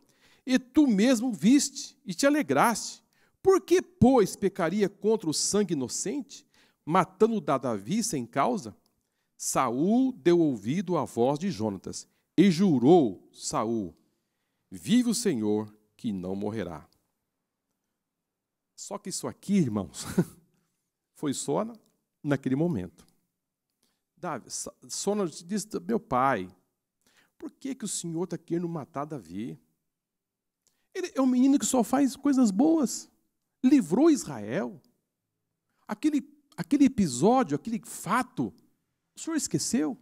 e tu mesmo viste e te alegraste. Por que, pois, pecaria contra o sangue inocente, matando Davi sem causa? Saul deu ouvido à voz de Jonatas, e jurou Saul, vive o Senhor, que não morrerá. Só que isso aqui, irmãos, foi só naquele momento. Jonatas disse, meu pai, por que o Senhor está querendo matar Davi? Ele é um menino que só faz coisas boas. Livrou Israel. Aquele episódio, aquele fato, o Senhor esqueceu?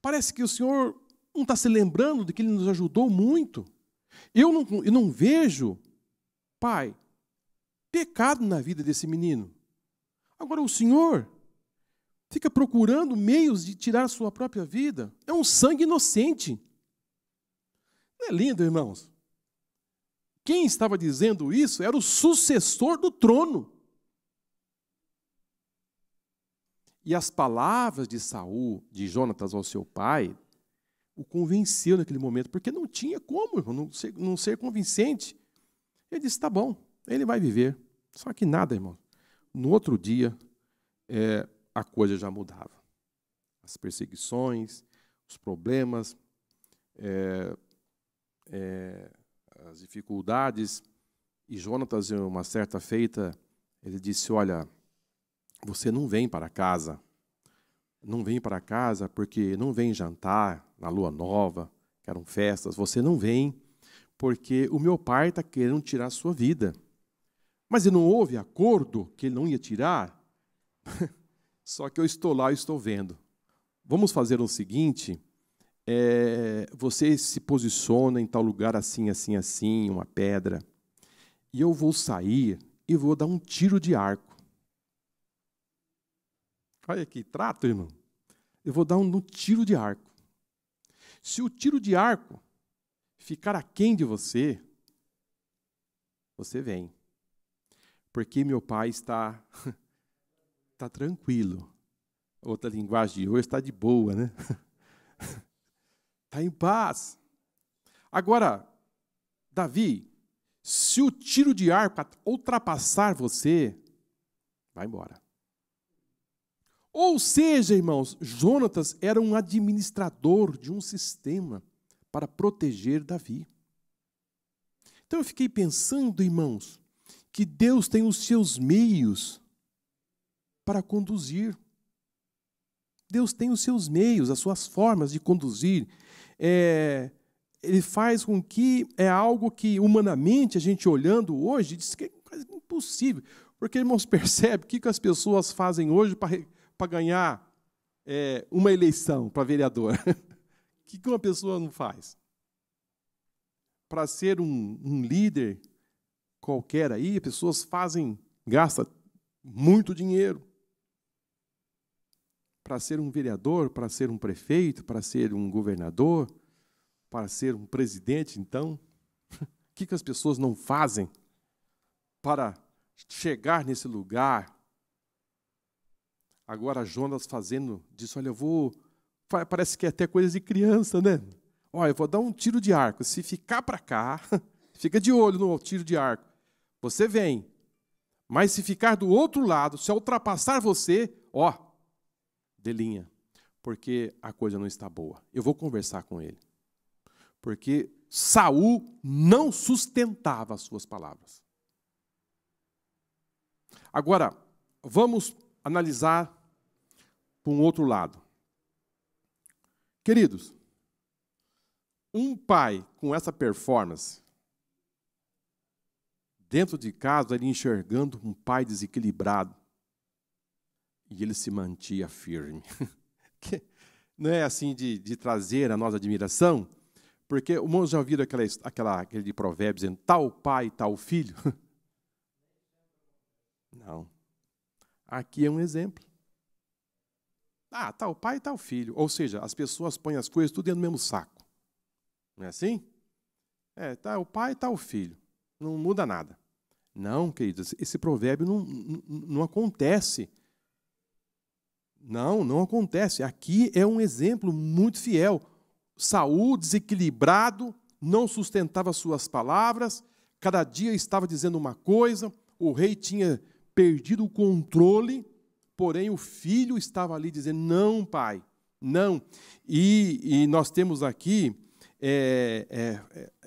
Parece que o Senhor não está se lembrando de que Ele nos ajudou muito. Eu não vejo, pai, pecado na vida desse menino. Agora o Senhor fica procurando meios de tirar a sua própria vida. É um sangue inocente. Não é lindo, irmãos? Quem estava dizendo isso era o sucessor do trono. E as palavras de Saul, de Jonatas ao seu pai, o convenceu naquele momento, porque não tinha como, irmão, não ser convincente. Ele disse, tá bom, ele vai viver. Só que nada, irmão. No outro dia, a coisa já mudava. As perseguições, os problemas, as dificuldades. E Jonatas, uma certa feita, Ele disse, olha, você não vem para casa. Não vem para casa porque não vem jantar na lua nova, que eram festas. Você não vem porque o meu pai está querendo tirar a sua vida. Mas não houve acordo que ele não ia tirar? Só que eu estou lá e estou vendo. Vamos fazer o seguinte, você se posiciona em tal lugar assim, assim, assim, uma pedra, e eu vou sair e vou dar um tiro de arco. Olha que trato, irmão. Eu vou dar um tiro de arco. Se o tiro de arco ficar aquém de você, você vem. Porque meu pai está tranquilo. Outra linguagem de hoje está de boa, né? Está em paz. Agora, Davi, se o tiro de arco ultrapassar você, vai embora. Ou seja, irmãos, Jonatas era um administrador de um sistema para proteger Davi. Então eu fiquei pensando, irmãos, que Deus tem os seus meios para conduzir. Deus tem os seus meios, as suas formas de conduzir. Ele faz com que é algo que, humanamente, a gente olhando hoje, diz que é quase impossível. Porque, irmãos, percebe o que as pessoas fazem hoje para ganhar uma eleição para vereador. O que uma pessoa não faz? Para ser um líder qualquer aí, pessoas gastam muito dinheiro. Para ser um vereador, para ser um prefeito, para ser um governador, para ser um presidente, então, o que as pessoas não fazem para chegar nesse lugar? Agora Jonas disse, olha, parece que é até coisa de criança, né? Olha, eu vou dar um tiro de arco, se ficar para cá, fica de olho no tiro de arco, você vem, mas se ficar do outro lado, se ultrapassar você, delinha, porque a coisa não está boa. Eu vou conversar com ele. Porque Saul não sustentava as suas palavras. Agora, vamos analisar por um outro lado. Queridos, um pai com essa performance, dentro de casa, ele enxergando um pai desequilibrado, e ele se mantinha firme. Não é assim de trazer a nossa admiração? Porque o irmão já ouviram aquele de Provérbios dizendo tal pai, tal filho? Não. Aqui é um exemplo. Tal pai, tal filho. Ou seja, as pessoas põem as coisas tudo dentro do mesmo saco. Não é assim? Tal pai, tal filho. Não muda nada. Não, queridos, esse provérbio não acontece. Não acontece. Aqui é um exemplo muito fiel. Saul, desequilibrado, não sustentava suas palavras, cada dia estava dizendo uma coisa, o rei tinha perdido o controle, porém o filho estava ali dizendo, não, pai, não. E nós temos aqui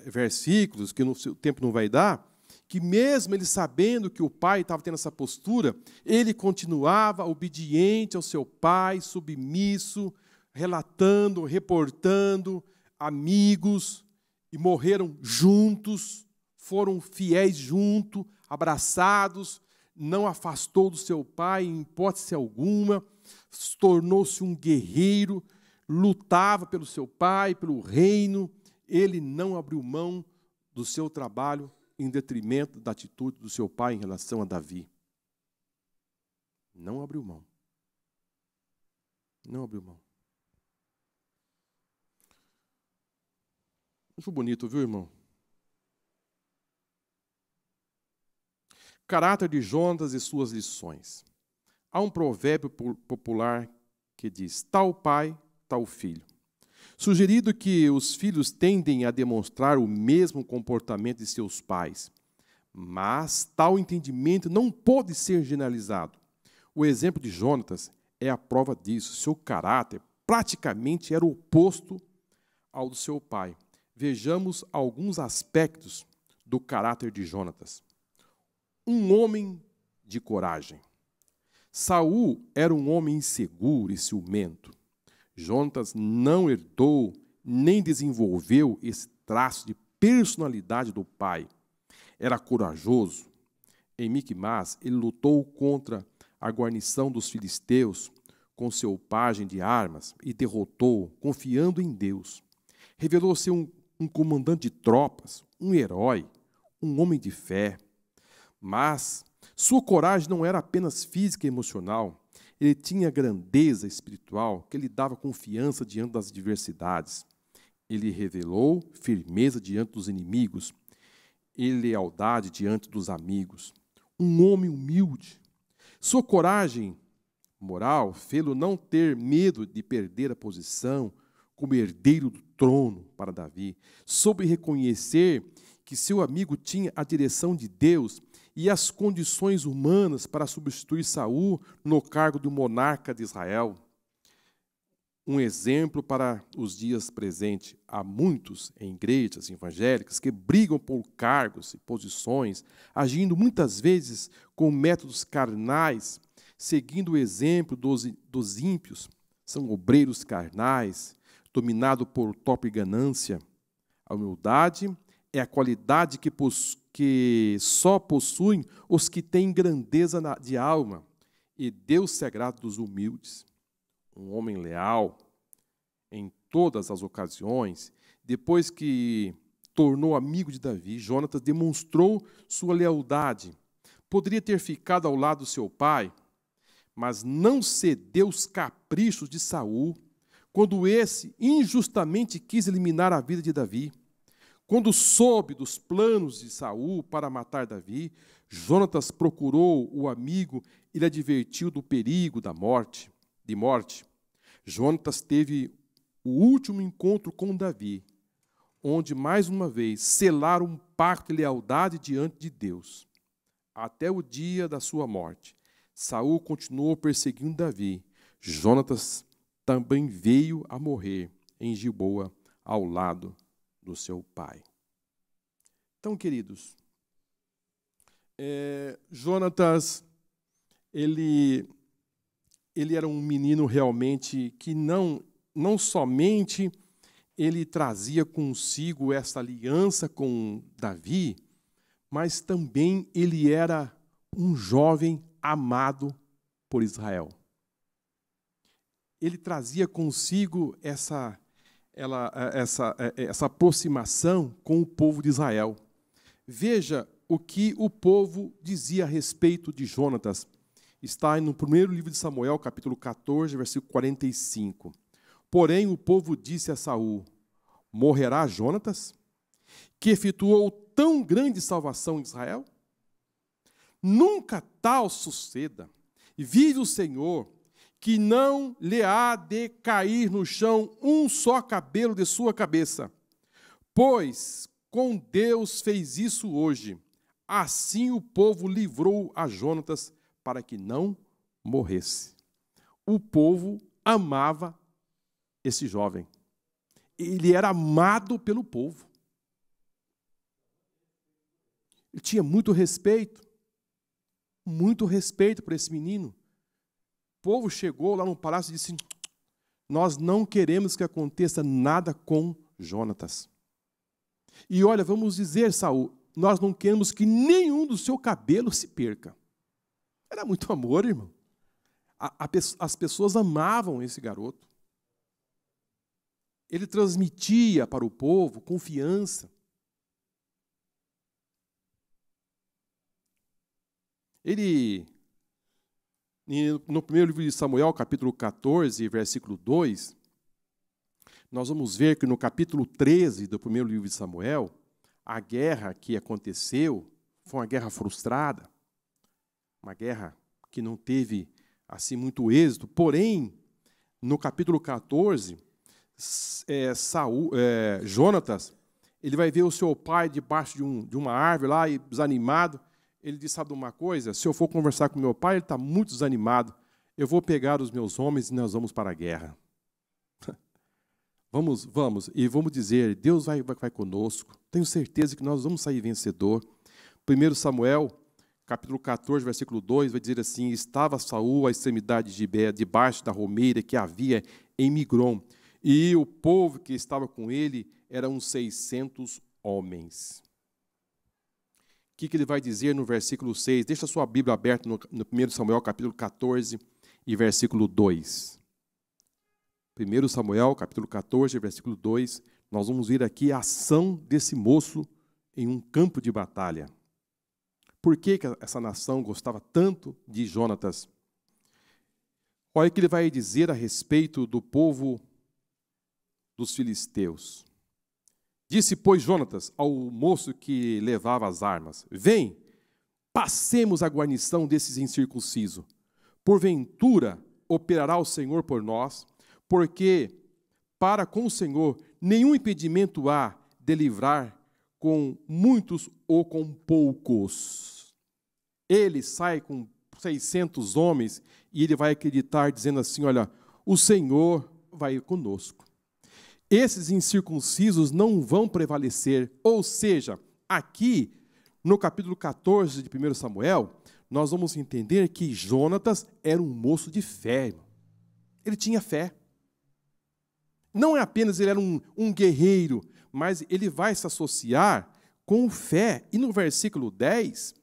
versículos, que no seu tempo não vai dar, que mesmo ele sabendo que o pai estava tendo essa postura, ele continuava obediente ao seu pai, submisso, relatando, reportando, amigos, e morreram juntos, foram fiéis juntos, abraçados, não afastou do seu pai em hipótese alguma, tornou-se um guerreiro, lutava pelo seu pai, pelo reino, ele não abriu mão do seu trabalho em detrimento da atitude do seu pai em relação a Davi. Não abriu mão. Não abriu mão. Acho bonito, viu, irmão? Caráter de Jonas e suas lições. Há um provérbio popular que diz, tal pai, tal filho. Sugerido que os filhos tendem a demonstrar o mesmo comportamento de seus pais, mas tal entendimento não pode ser generalizado. O exemplo de Jonatas é a prova disso. Seu caráter praticamente era o oposto ao do seu pai. Vejamos alguns aspectos do caráter de Jonatas. Um homem de coragem. Saul era um homem inseguro e ciumento. Jonatas não herdou nem desenvolveu esse traço de personalidade do pai. Era corajoso. Em Miquimás, ele lutou contra a guarnição dos filisteus com seu pajem de armas e derrotou, confiando em Deus. Revelou ser um comandante de tropas, um herói, um homem de fé. Mas sua coragem não era apenas física e emocional. Ele tinha grandeza espiritual que lhe dava confiança diante das adversidades. Ele revelou firmeza diante dos inimigos e lealdade diante dos amigos. Um homem humilde. Sua coragem moral fê-lo não ter medo de perder a posição como herdeiro do trono para Davi. Soube reconhecer que seu amigo tinha a direção de Deus e as condições humanas para substituir Saul no cargo de monarca de Israel. Um exemplo para os dias presentes. Há muitos em igrejas evangélicas que brigam por cargos e posições, agindo muitas vezes com métodos carnais, seguindo o exemplo dos ímpios. São obreiros carnais, dominados por torpe ganância. A humildade é a qualidade que só possuem os que têm grandeza de alma, e Deus se agrada dos humildes. Um homem leal, em todas as ocasiões, depois que tornou amigo de Davi, Jonatas demonstrou sua lealdade. Poderia ter ficado ao lado do seu pai, mas não cedeu aos caprichos de Saul, quando esse injustamente quis eliminar a vida de Davi. Quando soube dos planos de Saul para matar Davi, Jonatas procurou o amigo e lhe advertiu do perigo de morte. Jonatas teve o último encontro com Davi, onde, mais uma vez, selaram um pacto de lealdade diante de Deus. Até o dia da sua morte, Saul continuou perseguindo Davi. Jonatas também veio a morrer em Gilboa, ao lado do seu pai. Então, queridos, Jonatas, ele era um menino realmente que não somente ele trazia consigo essa aliança com Davi, mas também ele era um jovem amado por Israel. Ele trazia consigo essa aproximação com o povo de Israel. Veja o que o povo dizia a respeito de Jonatas. Está no primeiro livro de Samuel, capítulo 14, versículo 45. Porém, o povo disse a Saul: morrerá Jonatas, que efetuou tão grande salvação em Israel? Nunca tal suceda. Vive o Senhor, que não lhe há de cair no chão um só cabelo de sua cabeça. Pois com Deus fez isso hoje. Assim o povo livrou a Jonatas para que não morresse. O povo amava esse jovem. Ele era amado pelo povo. Ele tinha muito respeito por esse menino. O povo chegou lá no palácio e disse: nós não queremos que aconteça nada com Jonatas. E olha, vamos dizer, Saul, nós não queremos que nenhum do seu cabelo se perca. Era muito amor, irmão. As pessoas amavam esse garoto. Ele transmitia para o povo confiança. Ele, no primeiro livro de Samuel, capítulo 14, versículo 2, nós vamos ver que no capítulo 13 do primeiro livro de Samuel, a guerra que aconteceu foi uma guerra frustrada, uma guerra que não teve assim muito êxito. Porém, no capítulo 14, Jonatas, ele vai ver o seu pai debaixo de uma árvore lá, e desanimado. Ele diz: sabe uma coisa? Se eu for conversar com meu pai, ele está muito desanimado. Eu vou pegar os meus homens e nós vamos para a guerra. Vamos, e vamos dizer, Deus vai conosco. Tenho certeza que nós vamos sair vencedor. 1 Samuel, capítulo 14, versículo 2, vai dizer assim: estava Saul à extremidade de Gibeá, debaixo da romeira que havia em Migrom, e o povo que estava com ele eram uns 600 homens. O que ele vai dizer no versículo 6? Deixa a sua Bíblia aberta no 1 Samuel, capítulo 14, e versículo 2. 1 Samuel, capítulo 14, versículo 2, nós vamos ver aqui a ação desse moço em um campo de batalha. Por que essa nação gostava tanto de Jonatas? Olha o que ele vai dizer a respeito do povo dos filisteus. Disse, pois, Jonatas ao moço que levava as armas: vem, passemos a guarnição desses incircuncisos. Porventura operará o Senhor por nós, porque para com o Senhor nenhum impedimento há de livrar com muitos ou com poucos. Ele sai com 600 homens e ele vai acreditar dizendo assim: olha, o Senhor vai conosco. Esses incircuncisos não vão prevalecer. Ou seja, aqui no capítulo 14 de 1 Samuel, nós vamos entender que Jonatas era um moço de fé. Ele tinha fé. Não é apenas ele era um guerreiro, mas ele vai se associar com fé. E no versículo 10,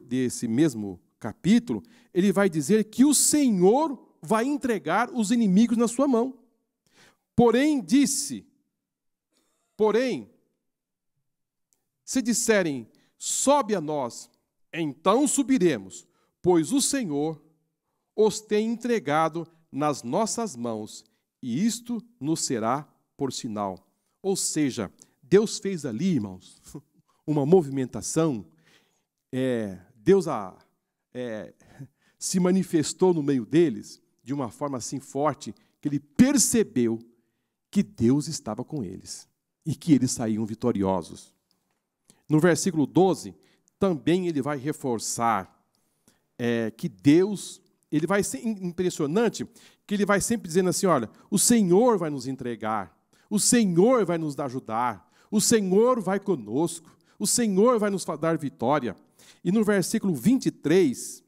desse mesmo capítulo, ele vai dizer que o Senhor vai entregar os inimigos na sua mão. Porém, se disserem, sobe a nós, então subiremos, pois o Senhor os tem entregado nas nossas mãos, e isto nos será por sinal. Ou seja, Deus fez ali, irmãos, uma movimentação, Deus se manifestou no meio deles de uma forma assim forte, que ele percebeu que Deus estava com eles e que eles saíam vitoriosos. No versículo 12, também ele vai reforçar que Deus, ele vai ser impressionante, que ele vai sempre dizendo assim, olha, o Senhor vai nos entregar, o Senhor vai nos ajudar, o Senhor vai conosco, o Senhor vai nos dar vitória. E no versículo 23,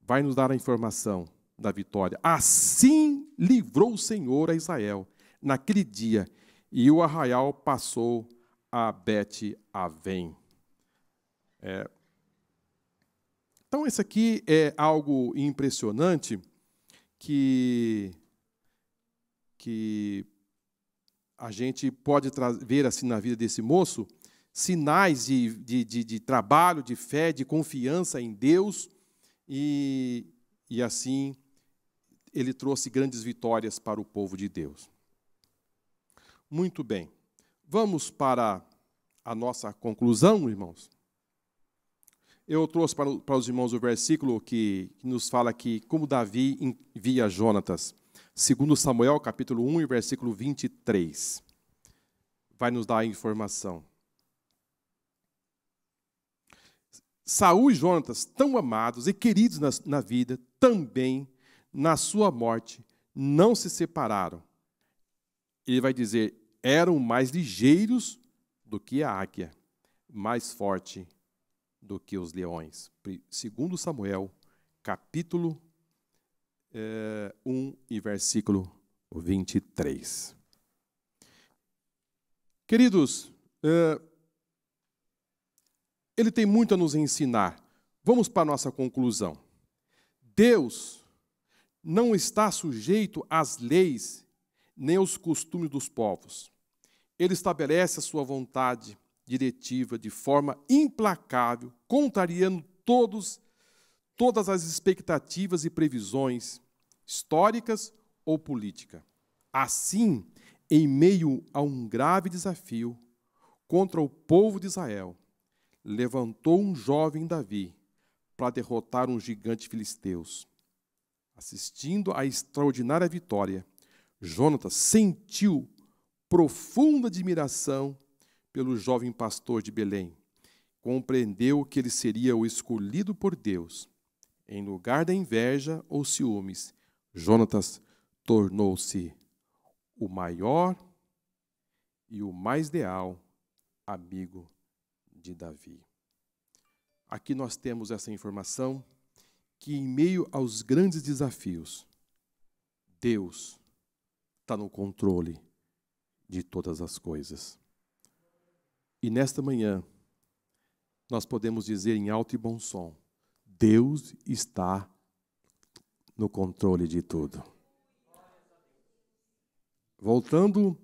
vai nos dar a informação da vitória. Assim livrou o Senhor a Israel naquele dia, e o arraial passou a Bet-Avém. Então, isso aqui é algo impressionante que a gente pode ver assim na vida desse moço, sinais de trabalho, de fé, de confiança em Deus, e assim ele trouxe grandes vitórias para o povo de Deus. Muito bem. Vamos para a nossa conclusão, irmãos. Eu trouxe para os irmãos o versículo que nos fala que como Davi envia Jonatas. 2 Samuel, capítulo 1, versículo 23. Vai nos dar a informação. Saul e Jonatas, tão amados e queridos na vida, também na sua morte não se separaram. Ele vai dizer, eram mais ligeiros do que a águia, mais forte do que os leões. 2 Samuel, capítulo 1 e versículo 23. Queridos, ele tem muito a nos ensinar. Vamos para a nossa conclusão. Deus não está sujeito às leis nem aos costumes dos povos. Ele estabelece a sua vontade diretiva de forma implacável, contrariando todas as expectativas e previsões históricas ou políticas. Assim, em meio a um grave desafio contra o povo de Israel, levantou um jovem Davi para derrotar um gigante filisteus. Assistindo à extraordinária vitória, Jonatas sentiu profunda admiração pelo jovem pastor de Belém. Compreendeu que ele seria o escolhido por Deus. Em lugar da inveja ou ciúmes, Jonatas tornou-se o maior e o mais leal amigo de Davi. aqui nós temos essa informação que em meio aos grandes desafios, Deus está no controle de todas as coisas. E nesta manhã, nós podemos dizer em alto e bom som, Deus está no controle de tudo. Voltando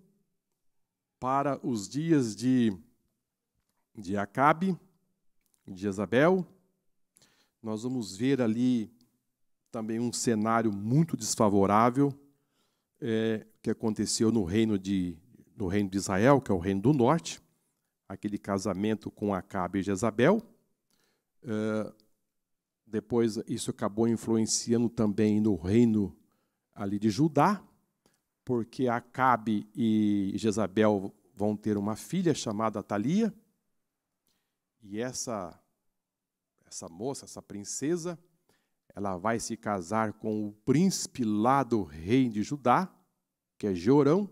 para os dias de Acabe, de Jezabel, nós vamos ver ali também um cenário muito desfavorável que aconteceu no reino de Israel, que é o reino do norte, aquele casamento com Acabe e Jezabel. Depois isso acabou influenciando também no reino ali de Judá, porque Acabe e Jezabel vão ter uma filha chamada Atalia, e essa moça, essa princesa, ela vai se casar com o príncipe lá do reino de Judá, que é Jorão.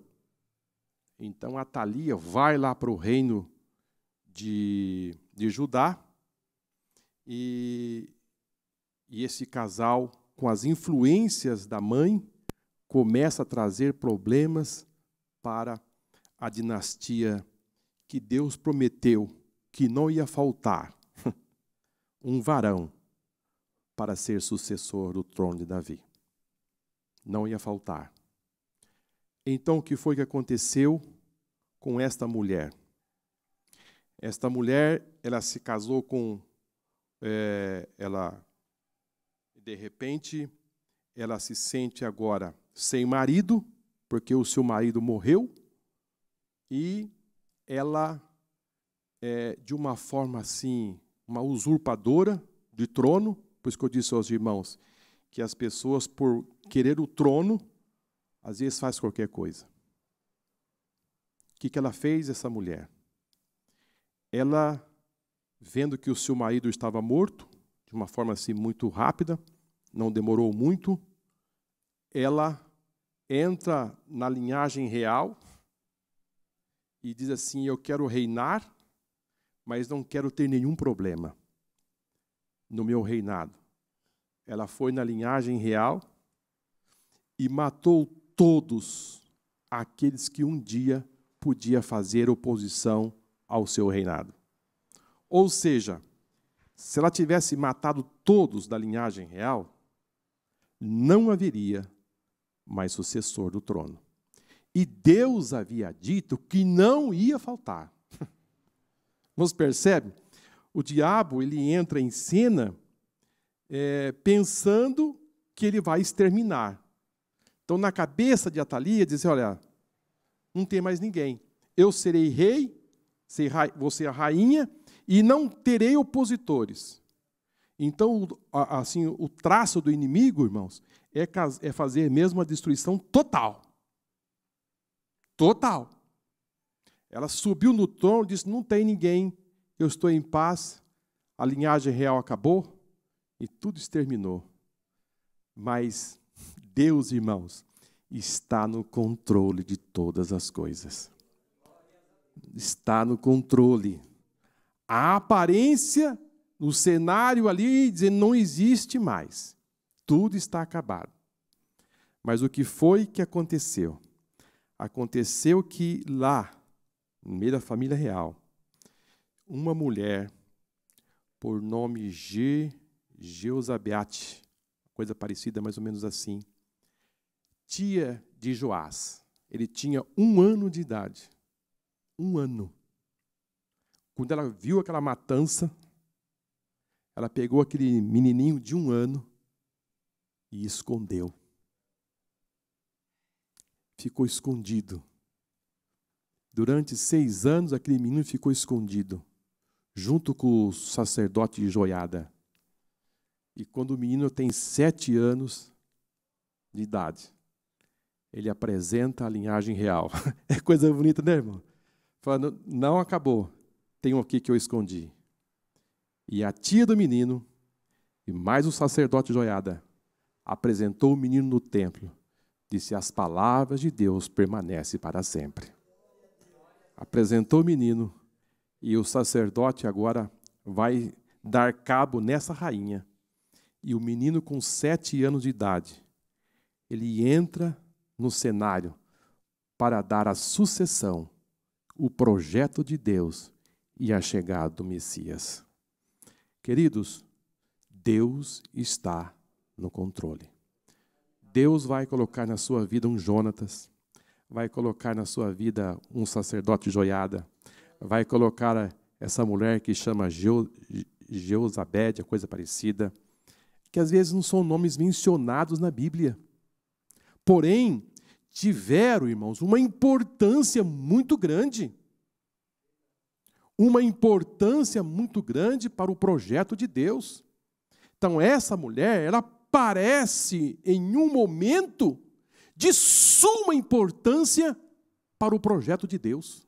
Então Atalia vai lá para o reino de Judá, e esse casal, com as influências da mãe, começa a trazer problemas para a dinastia que Deus prometeu que não ia faltar um varão para ser sucessor do trono de Davi. Não ia faltar. Então, o que foi que aconteceu com esta mulher? Esta mulher, ela se casou com... de repente, ela se sente agora sem marido, porque o seu marido morreu, e ela, de uma forma assim, uma usurpadora de trono, por isso que eu disse aos irmãos, que as pessoas, por querer o trono, às vezes faz qualquer coisa. O que ela fez, essa mulher? Ela, vendo que o seu marido estava morto, de uma forma assim muito rápida, não demorou muito, ela entra na linhagem real e diz assim, eu quero reinar, mas não quero ter nenhum problema no meu reinado. Ela foi na linhagem real e matou todos aqueles que um dia podia fazer oposição ao seu reinado. Ou seja, se ela tivesse matado todos da linhagem real, não haveria mais sucessor do trono. E Deus havia dito que não ia faltar. Você percebe? O diabo, ele entra em cena pensando que ele vai exterminar. Então, na cabeça de Atalia, diz, olha, não tem mais ninguém. Eu serei rei, vou ser a rainha, e não terei opositores. Então, assim, o traço do inimigo, irmãos, é fazer mesmo a destruição total. Total. Ela subiu no trono e disse, não tem ninguém, eu estou em paz, a linhagem real acabou e tudo exterminou. Mas Deus, irmãos, está no controle de todas as coisas. Está no controle. A aparência, no cenário ali, dizendo não existe mais. Tudo está acabado. Mas o que foi que aconteceu? Aconteceu que lá, no meio da família real, uma mulher, por nome Jeozabeate, coisa parecida, mais ou menos assim, tia de Joás. Ele tinha 1 ano de idade. 1 ano. Quando ela viu aquela matança, ela pegou aquele menininho de 1 ano e escondeu. Ficou escondido. Durante 6 anos, aquele menino ficou escondido, junto com o sacerdote Joiada. E quando o menino tem 7 anos de idade, ele apresenta a linhagem real. É coisa bonita, né, irmão? Falando, não acabou, tem um aqui que eu escondi. E a tia do menino, e mais o sacerdote Joiada, apresentou o menino no templo. Disse, as palavras de Deus permanecem para sempre. Apresentou o menino, e o sacerdote agora vai dar cabo nessa rainha. E o menino com 7 anos de idade, ele entra no cenário para dar a sucessão, o projeto de Deus e a chegada do Messias. Queridos, Deus está no controle. Deus vai colocar na sua vida um Jonatas, vai colocar na sua vida um sacerdote Joiada, vai colocar essa mulher que chama Jeozabede, coisa parecida, que às vezes não são nomes mencionados na Bíblia. Porém, tiveram, irmãos, uma importância muito grande. Uma importância muito grande para o projeto de Deus. Então, essa mulher, ela aparece em um momento de suma importância para o projeto de Deus.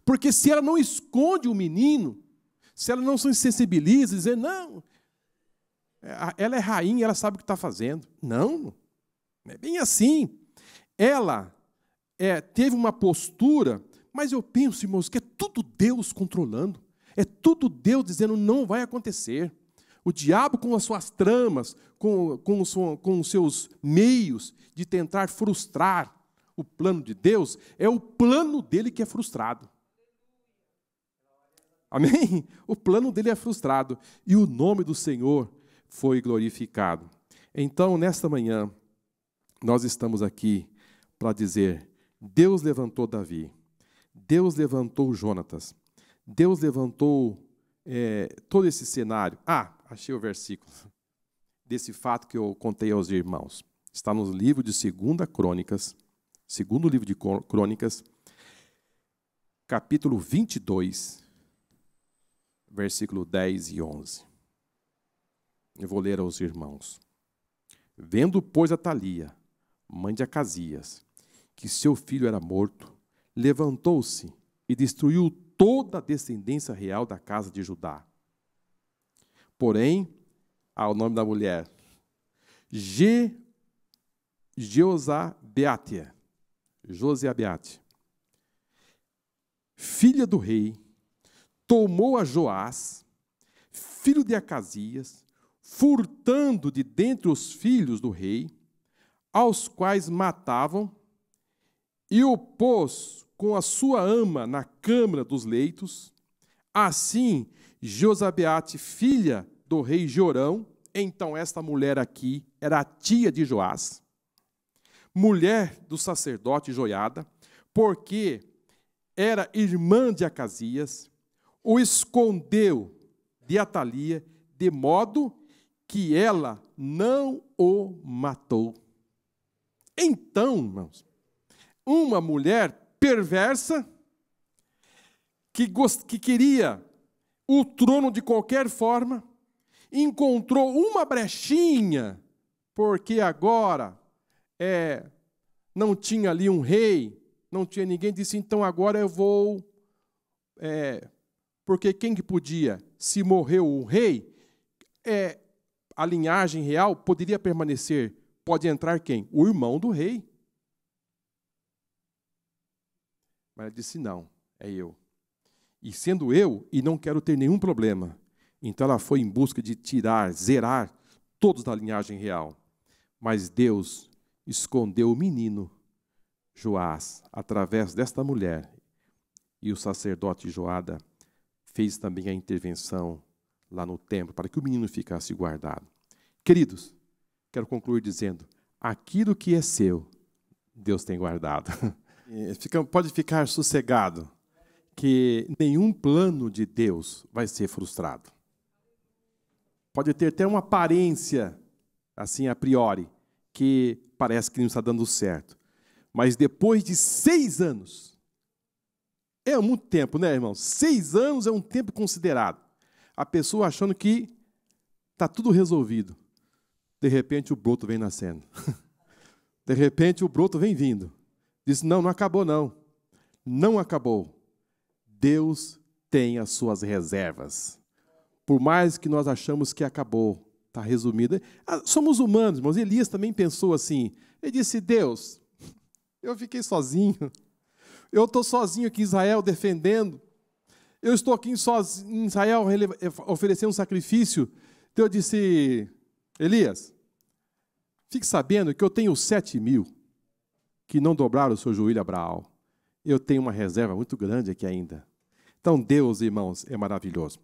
Porque se ela não esconde o menino, se ela não se sensibiliza, dizer, não, ela é rainha, ela sabe o que está fazendo. Não é bem assim. Ela teve uma postura, mas eu penso, irmãos, que é tudo Deus controlando. É tudo Deus dizendo, não vai acontecer. O diabo, com as suas tramas, com os seus meios de tentar frustrar o plano de Deus, é o plano dele que é frustrado. Amém? O plano dele é frustrado. E o nome do Senhor foi glorificado. Então, nesta manhã, nós estamos aqui para dizer, Deus levantou Davi, Deus levantou Jonatas, Deus levantou todo esse cenário. Achei o versículo desse fato que eu contei aos irmãos. Está no livro de 2 Crônicas, segundo livro de Crônicas, capítulo 22, versículo 10 e 11. Eu vou ler aos irmãos. Vendo, pois, Atalia, mãe de Acasias, que seu filho era morto, levantou-se e destruiu toda a descendência real da casa de Judá. Porém, o nome da mulher, Jeozabeate, filha do rei, tomou a Joás, filho de Acasias, furtando de dentre os filhos do rei, aos quais matavam, e o pôs com a sua ama na câmara dos leitos. Assim, Jeozabeate, filha do rei Jorão, então esta mulher aqui era a tia de Joás, mulher do sacerdote Joiada, porque era irmã de Acasias, o escondeu de Atalia, de modo que ela não o matou. Então, irmãos, uma mulher perversa, que queria o trono de qualquer forma, encontrou uma brechinha, porque agora não tinha ali um rei, não tinha ninguém, disse, então agora eu vou... porque quem que podia? Se morreu o rei, a linhagem real poderia permanecer. Pode entrar quem? O irmão do rei. Mas ela disse, não, é eu. E sendo eu, e não quero ter nenhum problema. Então ela foi em busca de zerar todos da linhagem real. Mas Deus escondeu o menino Joás através desta mulher. E o sacerdote Joiada fez também a intervenção lá no templo para que o menino ficasse guardado. Queridos, quero concluir dizendo, aquilo que é seu, Deus tem guardado. Pode ficar sossegado, que nenhum plano de Deus vai ser frustrado. Pode ter até uma aparência, assim, a priori, que parece que não está dando certo. Mas depois de 6 anos, é muito tempo, né, irmão? 6 anos é um tempo considerado. A pessoa achando que está tudo resolvido. De repente, o broto vem nascendo. De repente, o broto vem vindo. Diz, não acabou, não. Não acabou. Deus tem as suas reservas. Por mais que nós achamos que acabou, está resumido. Somos humanos, irmãos. Elias também pensou assim. Ele disse, Deus, eu fiquei sozinho. Eu estou sozinho aqui em Israel defendendo. Eu estou aqui em Israel oferecendo um sacrifício. Então eu disse, Elias, fique sabendo que eu tenho 7.000 que não dobraram o seu joelho a Baal. Eu tenho uma reserva muito grande aqui ainda. Então Deus, irmãos, é maravilhoso.